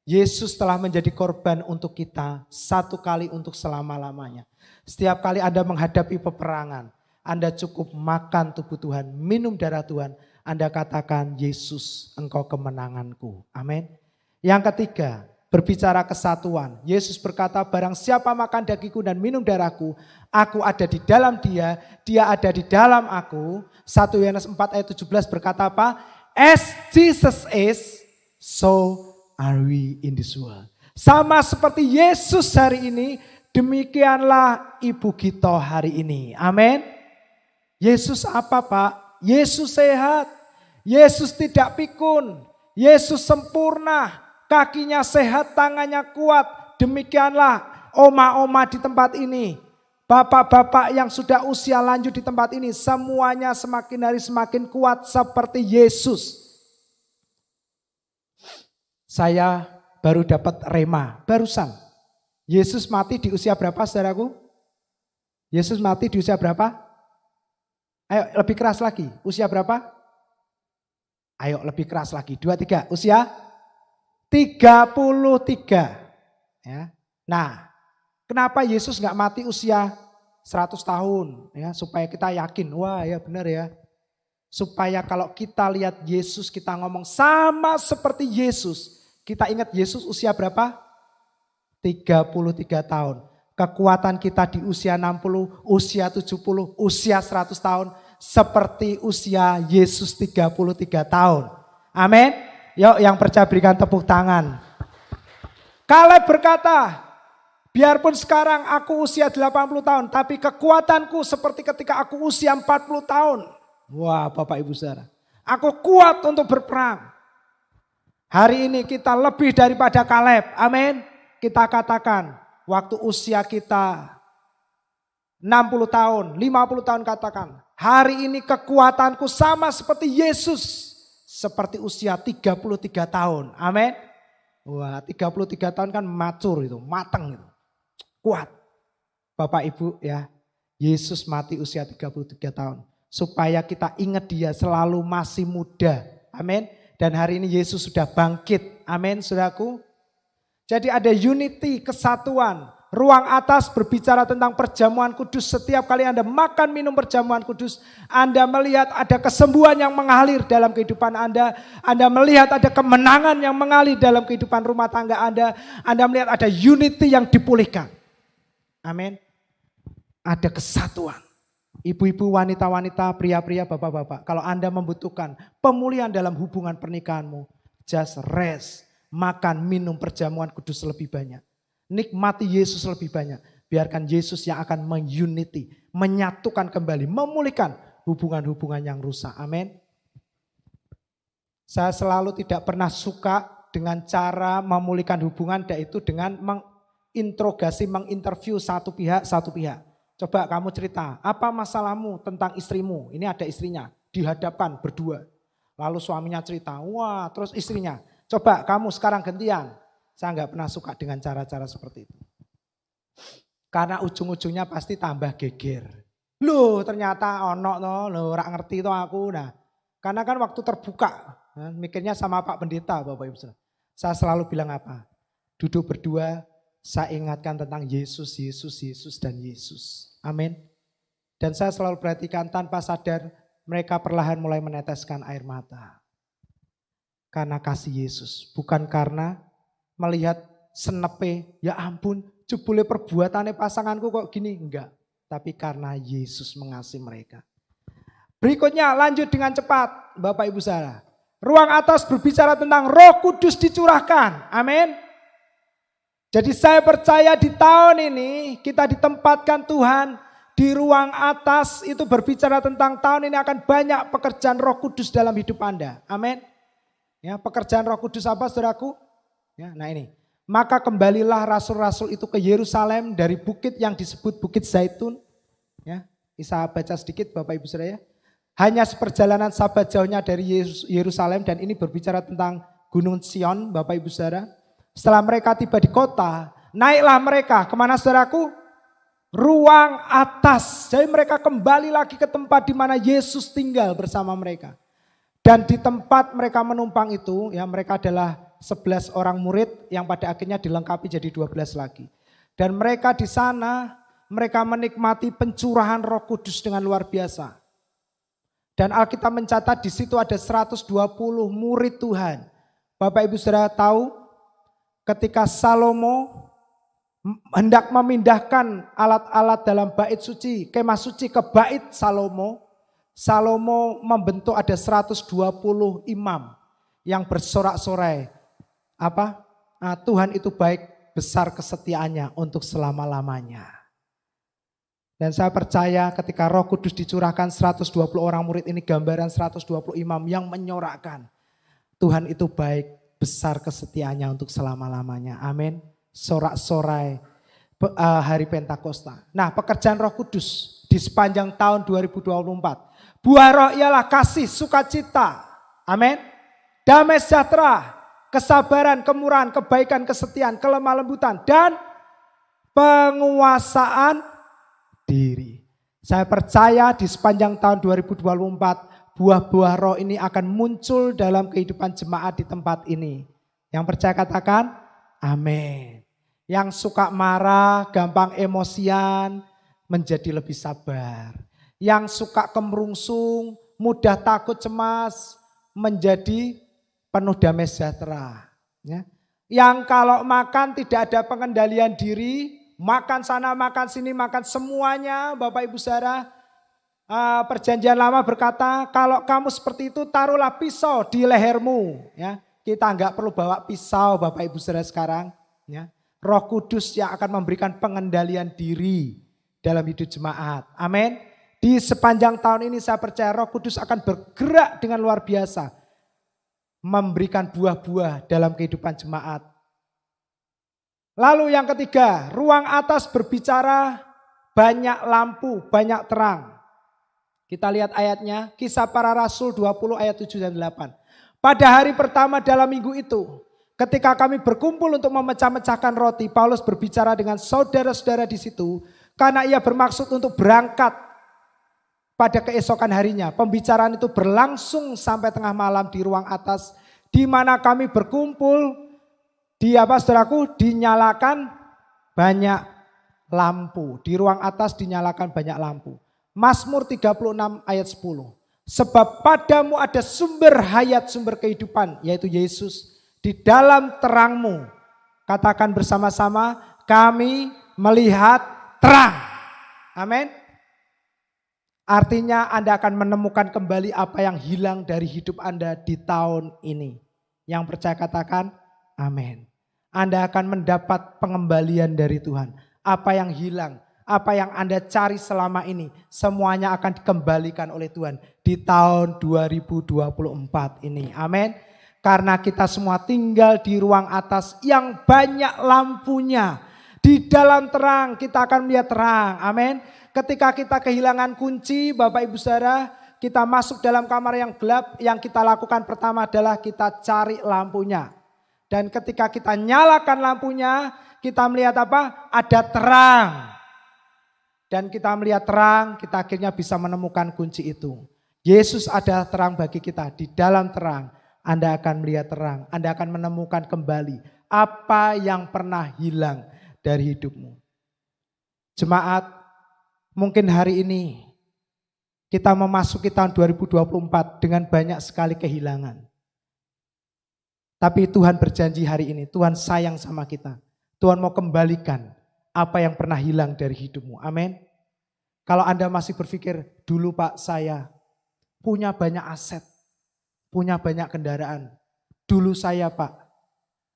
Yesus telah menjadi korban untuk kita satu kali untuk selama-lamanya. Setiap kali Anda menghadapi peperangan, Anda cukup makan tubuh Tuhan, minum darah Tuhan. Anda katakan, Yesus, Engkau kemenanganku. Amin. Yang ketiga, berbicara kesatuan. Yesus berkata, barang siapa makan dagingku dan minum darahku, aku ada di dalam dia, dia ada di dalam aku. 1 Yohanes 4 ayat 17 berkata apa? As Jesus is, so are we in this world. Sama seperti Yesus hari ini, demikianlah Ibu Gito hari ini. Amin. Yesus apa Pak? Yesus sehat. Yesus tidak pikun. Yesus sempurna. Kakinya sehat, tangannya kuat. Demikianlah oma-oma di tempat ini. Bapak-bapak yang sudah usia lanjut di tempat ini. Semuanya semakin hari semakin kuat seperti Yesus. Saya baru dapat rema, barusan. Yesus mati di usia berapa saudaraku? Yesus mati di usia berapa? Ayo lebih keras lagi, usia berapa? Ayo lebih keras lagi, 2, 3, usia 33. Ya. Nah, kenapa Yesus gak mati usia 100 tahun? Ya, supaya kita yakin, wah ya benar ya. Supaya kalau kita lihat Yesus, kita ngomong sama seperti Yesus. Kita ingat Yesus usia berapa? 33 tahun. Kekuatan kita di usia 60, usia 70, usia 100 tahun. Seperti usia Yesus 33 tahun. Amin. Yuk yang percaya berikan tepuk tangan. Kaleb berkata, biarpun sekarang aku usia 80 tahun. Tapi kekuatanku seperti ketika aku usia 40 tahun. Wah Bapak Ibu Saudara. Aku kuat untuk berperang. Hari ini kita lebih daripada Kaleb. Amin. Kita katakan waktu usia kita 60 tahun, 50 tahun katakan. Hari ini kekuatanku sama seperti Yesus. Seperti usia 33 tahun. Amin. Wah, 33 tahun kan matur itu, mateng itu. Kuat. Bapak Ibu ya, Yesus mati usia 33 tahun. Supaya kita ingat dia selalu masih muda. Amin. Dan hari ini Yesus sudah bangkit. Amin, saudaraku. Jadi ada unity, kesatuan. Ruang atas berbicara tentang perjamuan kudus. Setiap kali Anda makan minum perjamuan kudus, Anda melihat ada kesembuhan yang mengalir dalam kehidupan Anda. Anda melihat ada kemenangan yang mengalir dalam kehidupan rumah tangga Anda. Anda melihat ada unity yang dipulihkan. Amin. Ada kesatuan. Ibu-ibu, wanita-wanita, pria-pria, bapak-bapak. Kalau Anda membutuhkan pemulihan dalam hubungan pernikahanmu, just rest. Makan, minum perjamuan kudus lebih banyak. Nikmati Yesus lebih banyak. Biarkan Yesus yang akan mengunity, menyatukan kembali, memulihkan hubungan-hubungan yang rusak. Amin. Saya selalu tidak pernah suka dengan cara memulihkan hubungan, yaitu dengan menginterogasi, menginterview satu pihak. Coba kamu cerita, apa masalahmu tentang istrimu? Ini ada istrinya, di hadapan berdua. Lalu suaminya cerita, wah terus istrinya. Coba kamu sekarang gantian. Saya nggak pernah suka dengan cara-cara seperti itu. Karena ujung-ujungnya pasti tambah geger. Loh ternyata ono loh ora ngerti to aku. Nah, karena kan waktu terbuka, mikirnya sama Pak Pendeta, Bapak Ibu. Saya selalu bilang apa? Duduk berdua, saya ingatkan tentang Yesus, dan Yesus. Amin. Dan saya selalu perhatikan tanpa sadar mereka perlahan mulai meneteskan air mata. Karena kasih Yesus, bukan karena melihat senepe, ya ampun, jebule perbuatannya pasanganku kok gini. Enggak, tapi karena Yesus mengasihi mereka. Berikutnya lanjut dengan cepat, Bapak Ibu saudara. Ruang atas berbicara tentang Roh Kudus dicurahkan. Amin. Jadi saya percaya di tahun ini kita ditempatkan Tuhan di ruang atas, itu berbicara tentang tahun ini akan banyak pekerjaan Roh Kudus dalam hidup Anda. Amin. Ya, pekerjaan Roh Kudus apa saudaraku? Ya, nah ini, maka kembalilah rasul-rasul itu ke Yerusalem dari bukit yang disebut Bukit Zaitun. Ya, bisa baca sedikit Bapak Ibu saudara ya. Hanya seperjalanan sabat jauhnya dari Yerusalem, dan ini berbicara tentang Gunung Sion, Bapak Ibu saudara. Setelah mereka tiba di kota, naiklah mereka kemana saudaraku? Ruang atas. Jadi mereka kembali lagi ke tempat di mana Yesus tinggal bersama mereka. Dan di tempat mereka menumpang itu, ya mereka adalah 11 orang murid yang pada akhirnya dilengkapi jadi 12 lagi. Dan mereka di sana, mereka menikmati pencurahan Roh Kudus dengan luar biasa. Dan Alkitab mencatat di situ ada 120 murid Tuhan. Bapak Ibu saudara tahu, ketika Salomo hendak memindahkan alat-alat dalam bait suci, kemah suci ke bait Salomo membentuk ada 120 imam yang bersorak-sorai. Apa? Tuhan itu baik, besar kesetiaannya untuk selama-lamanya. Dan saya percaya ketika Roh Kudus dicurahkan 120 orang murid ini gambaran 120 imam yang menyorakkan. Tuhan itu baik, besar kesetiaannya untuk selama-lamanya. Amin. Sorak-sorai hari Pentakosta. Nah, pekerjaan Roh Kudus di sepanjang tahun 2024. Buah roh ialah kasih, sukacita. Amin. Damai sejahtera, kesabaran, kemurahan, kebaikan, kesetiaan, kelemah lembutan, dan penguasaan diri. Saya percaya di sepanjang tahun 2024 buah-buah roh ini akan muncul dalam kehidupan jemaat di tempat ini. Yang percaya katakan amin. Yang suka marah, gampang emosian, menjadi lebih sabar. Yang suka kemerungsung, mudah takut, cemas, menjadi penuh damai sejahtera. Ya. Yang kalau makan tidak ada pengendalian diri, makan sana, makan sini, makan semuanya. Bapak Ibu saudara, perjanjian lama berkata, kalau kamu seperti itu taruhlah pisau di lehermu. Ya. Kita enggak perlu bawa pisau Bapak Ibu saudara sekarang. Ya. Roh Kudus yang akan memberikan pengendalian diri dalam hidup jemaat. Amin. Di sepanjang tahun ini saya percaya Roh Kudus akan bergerak dengan luar biasa. Memberikan buah-buah dalam kehidupan jemaat. Lalu yang ketiga, ruang atas berbicara banyak lampu, banyak terang. Kita lihat ayatnya, Kisah Para Rasul 20 ayat 7 dan 8. Pada hari pertama dalam minggu itu, ketika kami berkumpul untuk memecah-mecahkan roti, Paulus berbicara dengan saudara-saudara di situ karena ia bermaksud untuk berangkat pada keesokan harinya. Pembicaraan itu berlangsung sampai tengah malam di ruang atas di mana kami berkumpul. Saudaraku, dinyalakan banyak lampu. Di ruang atas dinyalakan banyak lampu. Mazmur 36 ayat 10. Sebab padamu ada sumber hayat, sumber kehidupan, yaitu Yesus. Di dalam terangmu, katakan bersama-sama, kami melihat terang. Amin. Artinya Anda akan menemukan kembali apa yang hilang dari hidup Anda di tahun ini. Yang percaya katakan amin. Anda akan mendapat pengembalian dari Tuhan. Apa yang hilang, apa yang Anda cari selama ini, semuanya akan dikembalikan oleh Tuhan di tahun 2024 ini. Amin. Karena kita semua tinggal di ruang atas yang banyak lampunya. Di dalam terang kita akan melihat terang. Amin. Ketika kita kehilangan kunci, Bapak Ibu Saudara, kita masuk dalam kamar yang gelap, yang kita lakukan pertama adalah kita cari lampunya. Dan ketika kita nyalakan lampunya, kita melihat apa? Ada terang. Dan kita melihat terang, kita akhirnya bisa menemukan kunci itu. Yesus adalah terang bagi kita. Di dalam terang, Anda akan melihat terang. Anda akan menemukan kembali apa yang pernah hilang dari hidupmu. Jemaat, mungkin hari ini kita memasuki tahun 2024 dengan banyak sekali kehilangan. Tapi Tuhan berjanji hari ini, Tuhan sayang sama kita. Tuhan mau kembalikan apa yang pernah hilang dari hidupmu. Amin. Kalau Anda masih berpikir, dulu Pak saya punya banyak aset, punya banyak kendaraan. Dulu saya Pak,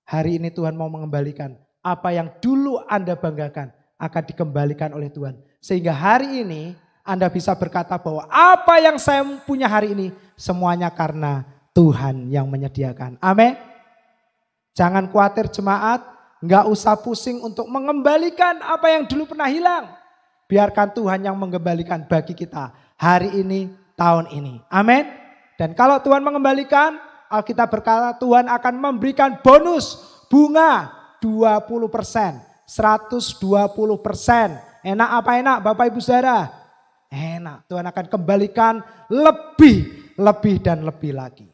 hari ini Tuhan mau mengembalikan. Apa yang dulu Anda banggakan akan dikembalikan oleh Tuhan. Sehingga hari ini Anda bisa berkata bahwa apa yang saya punya hari ini semuanya karena Tuhan yang menyediakan. Amin. Jangan khawatir jemaat, enggak usah pusing untuk mengembalikan apa yang dulu pernah hilang. Biarkan Tuhan yang mengembalikan bagi kita hari ini, tahun ini. Amin. Dan kalau Tuhan mengembalikan, Alkitab berkata Tuhan akan memberikan bonus bunga 20%, 120%. Enak apa enak Bapak Ibu Saudara? Enak. Tuhan akan kembalikan lebih dan lebih lagi.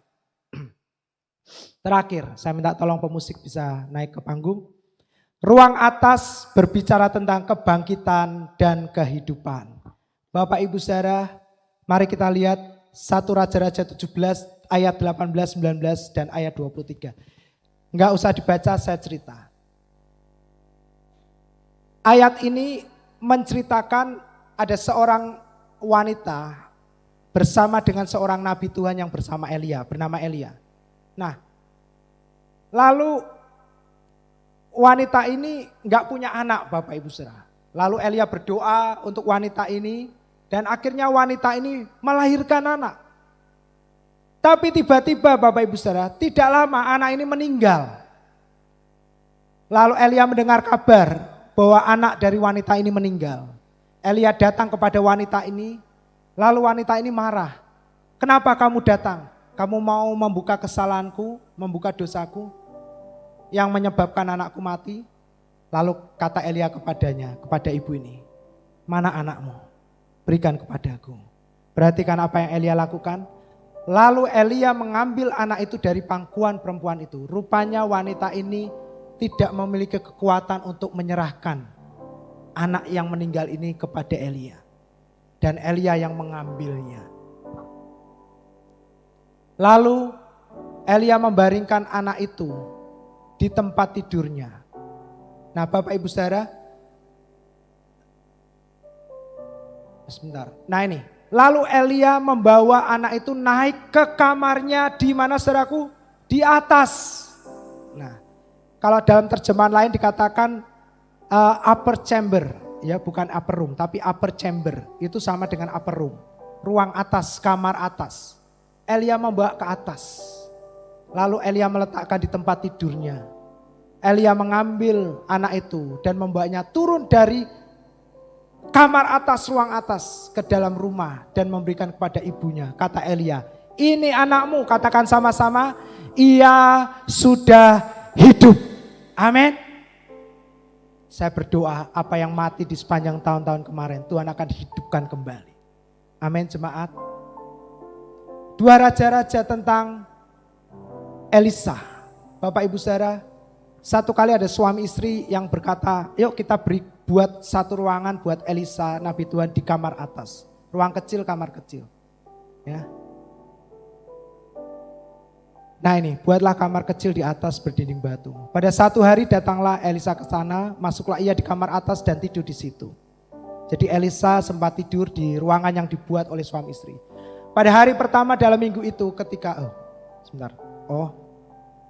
Terakhir, saya minta tolong pemusik bisa naik ke panggung. Ruang atas berbicara tentang kebangkitan dan kehidupan. Bapak Ibu Saudara, mari kita lihat 1 Raja-Raja 17 ayat 18, 19 dan ayat 23. Enggak usah dibaca, saya cerita. Ayat ini menceritakan ada seorang wanita bersama dengan seorang nabi Tuhan yang bersama Elia, bernama Elia. Nah, lalu wanita ini enggak punya anak Bapak Ibu Saudara. Lalu Elia berdoa untuk wanita ini dan akhirnya wanita ini melahirkan anak. Tapi tiba-tiba Bapak Ibu Saudara, tidak lama anak ini meninggal. Lalu Elia mendengar kabar bahwa anak dari wanita ini meninggal. Elia datang kepada wanita ini, lalu wanita ini marah. Kenapa kamu datang? Kamu mau membuka kesalahanku, membuka dosaku yang menyebabkan anakku mati? Lalu kata Elia kepadanya, kepada ibu ini, mana anakmu? Berikan kepadaku. Perhatikan apa yang Elia lakukan. Lalu Elia mengambil anak itu dari pangkuan perempuan itu. Rupanya wanita ini tidak memiliki kekuatan untuk menyerahkan anak yang meninggal ini kepada Elia. Dan Elia yang mengambilnya. Lalu Elia membaringkan anak itu di tempat tidurnya. Nah Bapak Ibu Saudara, sebentar. Nah ini, lalu Elia membawa anak itu naik ke kamarnya di mana saudaraku? Di atas. Nah, kalau dalam terjemahan lain dikatakan upper chamber, ya bukan upper room, tapi upper chamber. Itu sama dengan upper room, ruang atas, kamar atas. Elia membawa ke atas. Lalu Elia meletakkan di tempat tidurnya. Elia mengambil anak itu dan membawanya turun dari kamar atas, ruang atas, ke dalam rumah dan memberikan kepada ibunya. Kata Elia, ini anakmu, katakan sama-sama, ia sudah hidup. Amin. Saya berdoa apa yang mati di sepanjang tahun-tahun kemarin, Tuhan akan hidupkan kembali. Amin jemaat. 2 raja-raja tentang Elisa. Bapak Ibu Saudara, satu kali ada suami istri yang berkata, yuk kita buat satu ruangan buat Elisa, Nabi Tuhan di kamar atas. Ruang kecil, kamar kecil. Ya. Nah ini, buatlah kamar kecil di atas berdinding batu. Pada satu hari datanglah Elisa ke sana, masuklah ia di kamar atas dan tidur di situ. Jadi Elisa sempat tidur di ruangan yang dibuat oleh suami istri. Pada hari pertama dalam minggu itu ketika,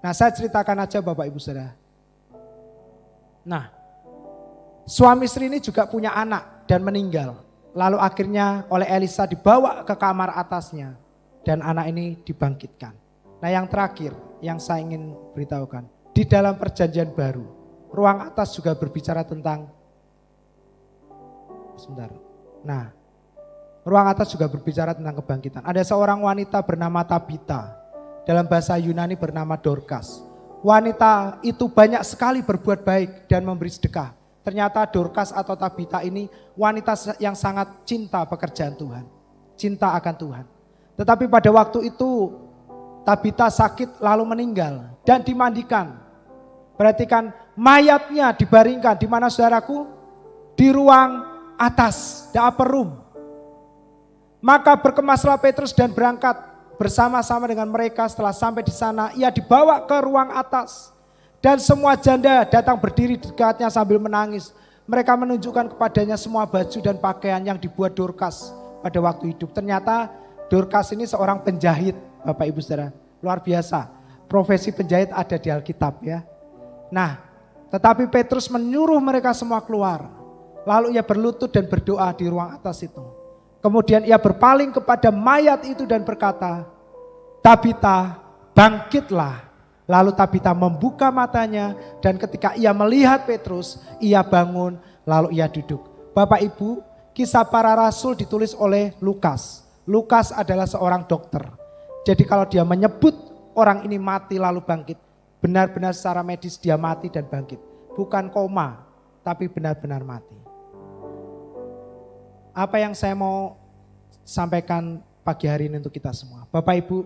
nah saya ceritakan aja Bapak Ibu Saudara. Nah, suami istri ini juga punya anak dan meninggal. Lalu akhirnya oleh Elisa dibawa ke kamar atasnya dan anak ini dibangkitkan. Nah yang terakhir yang saya ingin beritahukan, di dalam perjanjian baru, ruang atas juga berbicara tentang, ruang atas juga berbicara tentang kebangkitan. Ada seorang wanita bernama Tabita, dalam bahasa Yunani bernama Dorcas. Wanita itu banyak sekali berbuat baik dan memberi sedekah. Ternyata Dorcas atau Tabita ini wanita yang sangat cinta pekerjaan Tuhan, cinta akan Tuhan. Tetapi pada waktu itu Tabita sakit lalu meninggal dan dimandikan. Perhatikan, mayatnya dibaringkan di mana saudaraku? Di ruang atas, the upper room. Maka berkemaslah Petrus dan berangkat bersama-sama dengan mereka. Setelah sampai di sana, ia dibawa ke ruang atas. Dan semua janda datang berdiri di dekatnya sambil menangis. Mereka menunjukkan kepadanya semua baju dan pakaian yang dibuat Dorcas pada waktu hidup. Ternyata Dorcas ini seorang penjahit, Bapak Ibu Saudara. Luar biasa, profesi penjahit ada di Alkitab ya. Nah, tetapi Petrus menyuruh mereka semua keluar. Lalu ia berlutut dan berdoa di ruang atas itu. Kemudian ia berpaling kepada mayat itu dan berkata, Tabita, bangkitlah. Lalu Tabita membuka matanya dan ketika ia melihat Petrus, ia bangun lalu ia duduk. Bapak Ibu, kisah para rasul ditulis oleh Lukas. Lukas adalah seorang dokter. Jadi kalau dia menyebut orang ini mati lalu bangkit, benar-benar secara medis dia mati dan bangkit. Bukan koma, tapi benar-benar mati. Apa yang saya mau sampaikan pagi hari ini untuk kita semua. Bapak Ibu,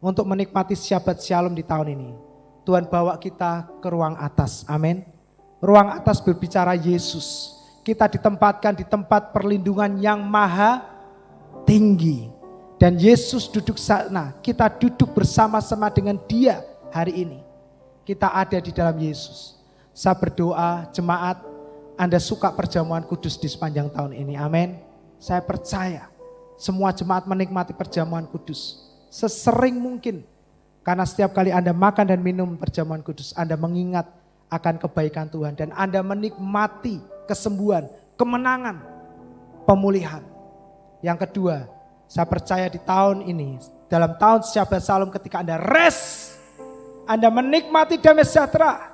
untuk menikmati Syabat Shalom di tahun ini, Tuhan bawa kita ke ruang atas, amin. Ruang atas berbicara Yesus. Kita ditempatkan di tempat perlindungan yang maha tinggi. Dan Yesus duduk sana, kita duduk bersama-sama dengan Dia hari ini. Kita ada di dalam Yesus. Saya berdoa jemaat, Anda suka perjamuan kudus di sepanjang tahun ini, amin. Saya percaya semua jemaat menikmati perjamuan kudus sesering mungkin. Karena setiap kali Anda makan dan minum perjamuan kudus, Anda mengingat akan kebaikan Tuhan. Dan Anda menikmati kesembuhan, kemenangan, pemulihan. Yang kedua, saya percaya di tahun ini, dalam tahun Syabat Shalom ketika Anda rest, Anda menikmati damai sejahtera.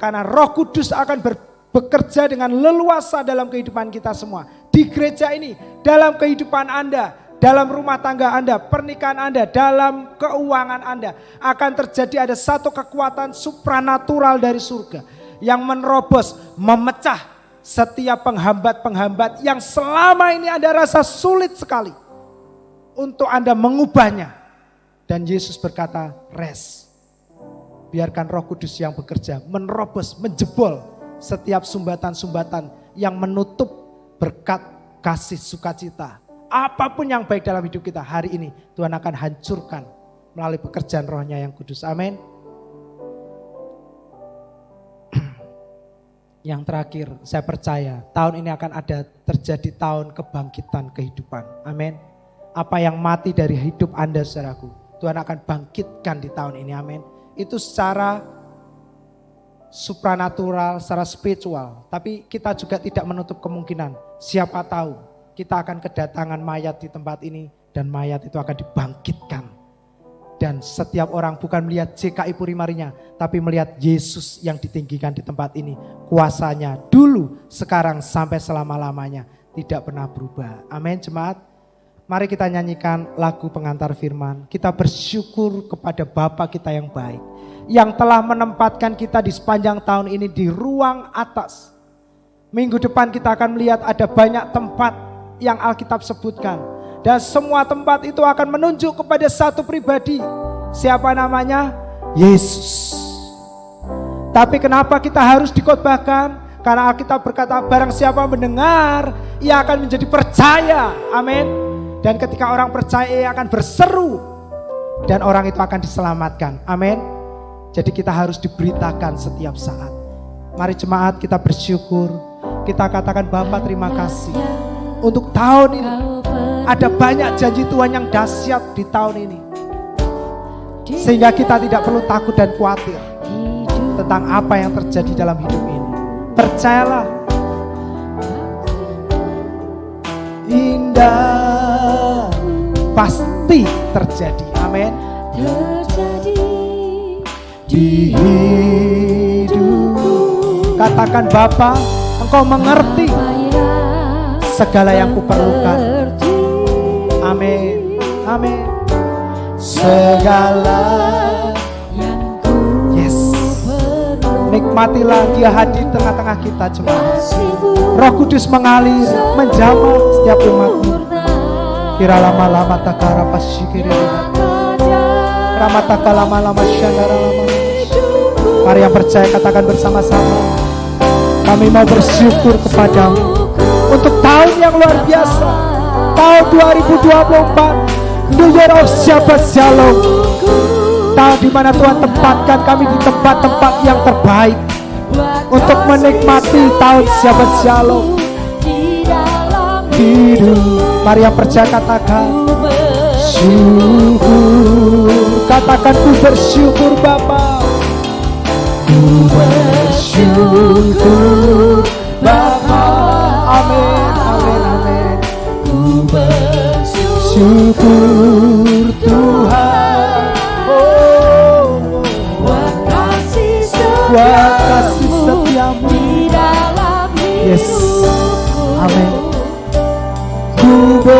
Karena Roh Kudus akan bekerja dengan leluasa dalam kehidupan kita semua. Di gereja ini, dalam kehidupan Anda, dalam rumah tangga Anda, pernikahan Anda, dalam keuangan Anda. Akan terjadi ada satu kekuatan supranatural dari surga. Yang menerobos, memecah setiap penghambat-penghambat yang selama ini Anda rasa sulit sekali untuk Anda mengubahnya. Dan Yesus berkata, rest. Biarkan Roh Kudus yang bekerja, menerobos, menjebol setiap sumbatan-sumbatan yang menutup berkat, kasih, sukacita. Apapun yang baik dalam hidup kita hari ini, Tuhan akan hancurkan melalui pekerjaan Roh-Nya yang kudus. Amin. Yang terakhir, saya percaya tahun ini akan ada terjadi tahun kebangkitan kehidupan. Amin. Apa yang mati dari hidup Anda saudaraku, Tuhan akan bangkitkan di tahun ini. Amin. Itu secara supranatural, secara spiritual. Tapi kita juga tidak menutup kemungkinan. Siapa tahu kita akan kedatangan mayat di tempat ini dan mayat itu akan dibangkitkan. Dan setiap orang bukan melihat JKI Purimarinya, tapi melihat Yesus yang ditinggikan di tempat ini. Kuasanya dulu, sekarang, sampai selama-lamanya tidak pernah berubah. Amin jemaat. Mari kita nyanyikan lagu pengantar firman. Kita bersyukur kepada Bapa kita yang baik, yang telah menempatkan kita di sepanjang tahun ini di ruang atas. Minggu depan kita akan melihat ada banyak tempat yang Alkitab sebutkan. Dan semua tempat itu akan menunjuk kepada satu pribadi. Siapa namanya? Yesus. Tapi kenapa kita harus dikhotbahkan? Karena Alkitab berkata barang siapa mendengar, ia akan menjadi percaya. Amin. Dan ketika orang percaya, ia akan berseru. Dan orang itu akan diselamatkan. Amin. Jadi kita harus diberitakan setiap saat. Mari jemaat kita bersyukur. Kita katakan Bapa terima kasih. Untuk tahun ini ada banyak janji Tuhan yang dahsyat di tahun ini. Sehingga kita tidak perlu takut dan khawatir tentang apa yang terjadi dalam hidup ini. Percayalah. Indah pasti terjadi. Amin. Terjadi Di hidupku. Katakan Bapa, Engkau mengerti segala yang kuperlukan. Amin. Amin. Segala yang ku yes. Nikmatilah Dia hadir tengah-tengah kita jemaat. kasihmu Roh Kudus mengalir, menjamah setiap umatmu. Kira lama-lama takara pasyikiri ramataka lama-lama syandara lama. Mari yang percaya katakan bersama-sama. Kami mau bersyukur kepadamu untuk tahun yang luar biasa. Tahun 2024, New Year of Shabbat Shalom. Tahun di mana Tuhan tempatkan kami di tempat-tempat yang terbaik untuk menikmati tahun Shabbat Shalom. Hidup, mari yang percaya katakan syukur. Katakan ku bersyukur Bapa. Ku bersyukur Bapa. Amin, amin, amin. Ku bersyukur Tuhan. Oh, buat kasih buat kasih setiamu di dalam yes. hidupku. Amin. Ku bersyukur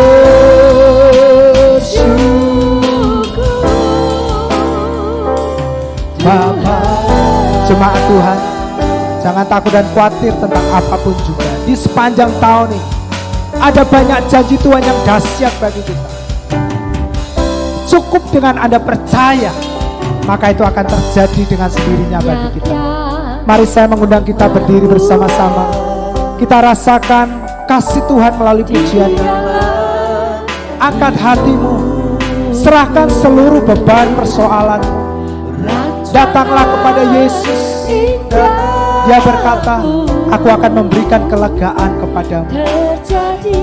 Bapa. Jemaat Tuhan, jangan takut dan khawatir tentang apapun juga. Di sepanjang tahun ini ada banyak janji Tuhan yang dahsyat bagi kita. Cukup dengan Anda percaya, maka itu akan terjadi dengan sendirinya bagi kita. Mari saya mengundang kita berdiri bersama-sama. Kita rasakan kasih Tuhan melalui pujian ini. Angkat hatimu, serahkan seluruh beban persoalanmu. Datanglah kepada Yesus. Dia berkata, aku akan memberikan kelegaan kepadamu. Terjadi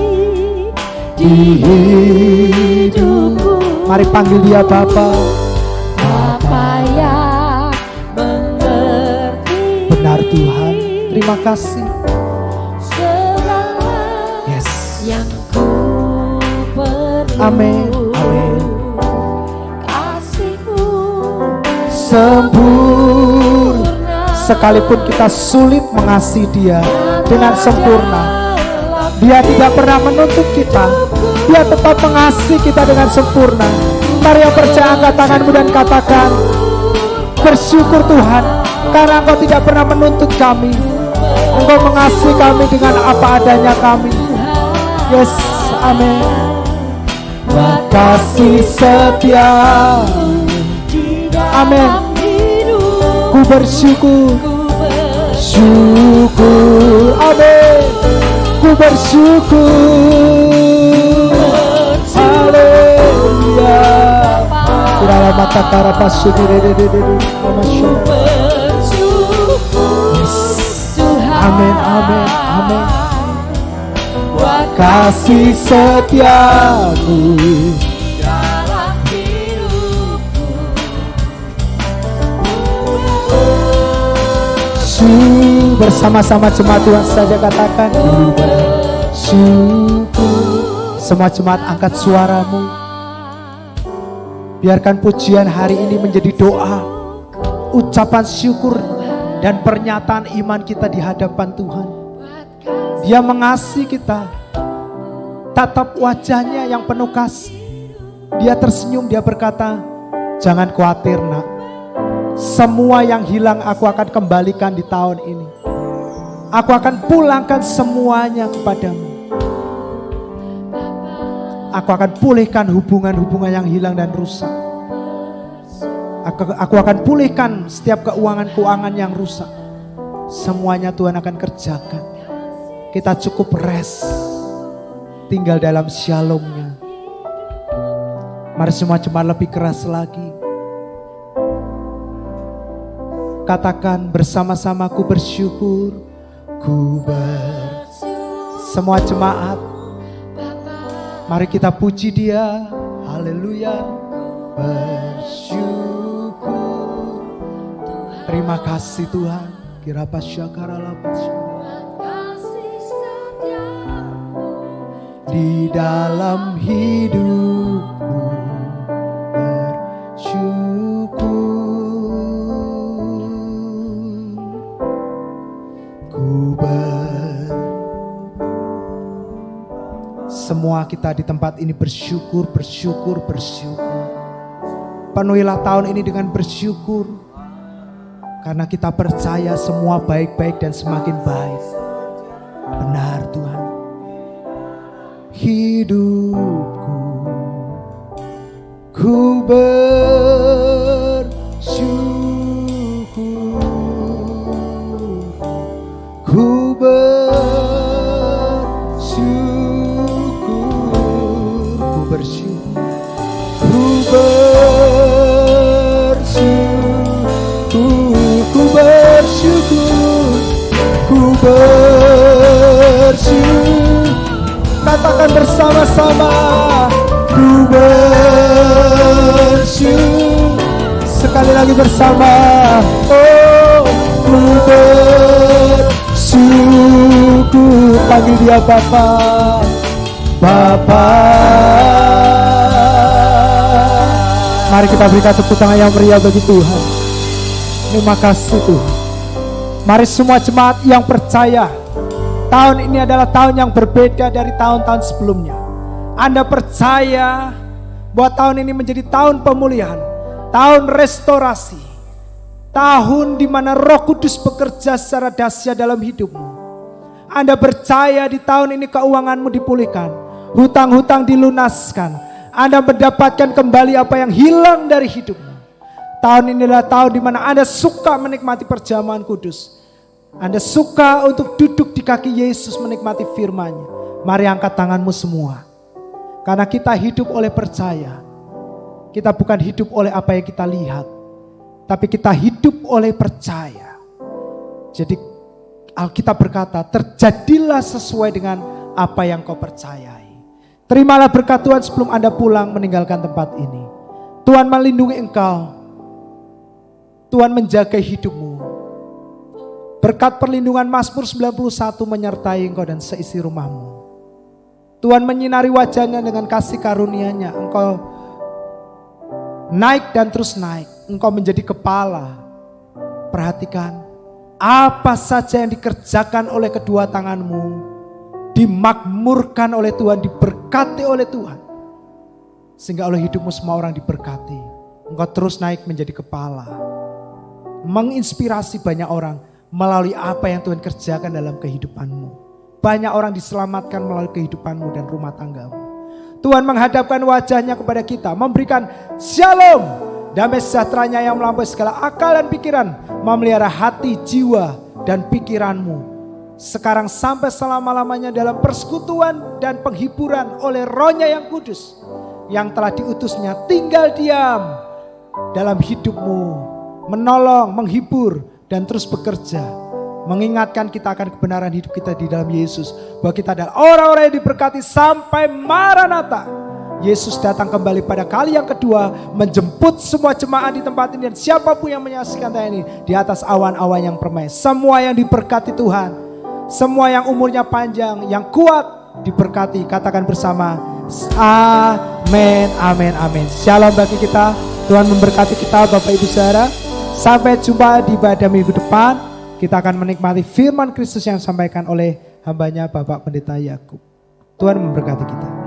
Di hidupku. Mari panggil Dia Bapa. apa yang mengerti. Benar Tuhan, terima kasih. Segala Yes. yang ku perlu. Amin, amin. Kasihmu Sempurna. Sekalipun kita sulit mengasihi Dia dengan sempurna, Dia tidak pernah menuntut kita. Dia tetap mengasihi kita dengan sempurna. Mari yang percaya angkat tanganmu dan katakan, bersyukur Tuhan, karena Engkau tidak pernah menuntut kami. Engkau mengasihi kami dengan apa adanya kami. Yes, amin. Kasih setia. Amin. Ku bersyukur. Syukur. Amin. Ku bersyukur. Haleluya. Kurang mata cara pasudiri. Amin, amin, amin. Kasih setiamu dalam hidupku. Bersama-sama jemaat Tuhan saja katakan syukur. Semua jemaat angkat suaramu. Biarkan pujian hari ini menjadi doa, ucapan syukur dan pernyataan iman kita di hadapan Tuhan. Dia mengasihi kita. tatap wajahnya yang penuh kasih. Dia tersenyum, dia berkata, jangan khawatir nak, semua yang hilang aku akan kembalikan di tahun ini. Aku akan pulangkan semuanya kepadamu. Aku akan pulihkan hubungan-hubungan yang hilang dan rusak. Aku akan pulihkan setiap keuangan-keuangan yang rusak. Semuanya Tuhan akan kerjakan. Kita cukup rest, tinggal dalam shalom-Nya. Mari semua jemaat lebih keras lagi. Katakan bersama-sama, ku bersyukur, semua jemaat, mari kita puji Dia. Haleluya. Bersyukur. Terima kasih Tuhan. Kirapa syakara di dalam hidupku bersyukur. Semua kita di tempat ini bersyukur, bersyukur, bersyukur. Penuhilah tahun ini dengan bersyukur. Karena kita percaya semua baik-baik dan semakin baik. Benar Tuhan. Hidupku, ku bersyukur. Ku bersyukur. Katakan bersama-sama, ku bersyukur. Sekali lagi bersama, oh ku bersyukur. Panggil Dia Bapa, Bapa. Mari kita berikan tepuk tangan yang meriah bagi Tuhan. Terima kasih Tuhan. Mari semua jemaat yang percaya, tahun ini adalah tahun yang berbeda dari tahun-tahun sebelumnya. Anda percaya bahwa tahun ini menjadi tahun pemulihan, tahun restorasi, tahun di mana Roh Kudus bekerja secara dahsyat dalam hidupmu. Anda percaya di tahun ini keuanganmu dipulihkan, hutang-hutang dilunaskan, Anda mendapatkan kembali apa yang hilang dari hidupmu. Tahun ini adalah tahun di mana Anda suka menikmati perjamuan kudus. Anda suka untuk duduk di kaki Yesus menikmati firman-Nya. Mari angkat tanganmu semua. Karena kita hidup oleh percaya. Kita bukan hidup oleh apa yang kita lihat. Tapi kita hidup oleh percaya. Jadi Alkitab berkata, terjadilah sesuai dengan apa yang kau percayai. Terimalah berkat Tuhan sebelum Anda pulang meninggalkan tempat ini. Tuhan melindungi engkau. Tuhan menjaga hidupmu. Berkat perlindungan Mazmur 91 menyertai engkau dan seisi rumahmu. Tuhan menyinari wajahnya dengan kasih karunia-Nya. Engkau naik dan terus naik. Engkau menjadi kepala. Perhatikan, apa saja yang dikerjakan oleh kedua tanganmu, dimakmurkan oleh Tuhan, diberkati oleh Tuhan. Sehingga oleh hidupmu semua orang diberkati. Engkau terus naik menjadi kepala. Menginspirasi banyak orang melalui apa yang Tuhan kerjakan dalam kehidupanmu. Banyak orang diselamatkan melalui kehidupanmu dan rumah tanggamu. Tuhan menghadapkan wajahnya kepada kita, memberikan shalom, damai sejahteranya yang melampaui segala akal dan pikiran, memelihara hati, jiwa, dan pikiranmu. Sekarang sampai selama-lamanya dalam persekutuan dan penghiburan oleh Roh-Nya yang kudus, yang telah diutusnya tinggal diam dalam hidupmu, menolong, menghibur, dan terus bekerja, mengingatkan kita akan kebenaran hidup kita di dalam Yesus, bahwa kita adalah orang-orang yang diberkati sampai Maranatha. Yesus datang kembali pada kali yang kedua, menjemput semua jemaat di tempat ini, dan siapapun yang menyaksikan tayang ini di atas awan-awan yang permai. Semua yang diberkati Tuhan, semua yang umurnya panjang, yang kuat diberkati. Katakan bersama, amin, amin, amin. Shalom bagi kita. Tuhan memberkati kita Bapak Ibu Saudara. Sampai jumpa di ibadah minggu depan. Kita akan menikmati firman Kristus yang disampaikan oleh hambanya Bapak Pendeta Yakub. Tuhan memberkati kita.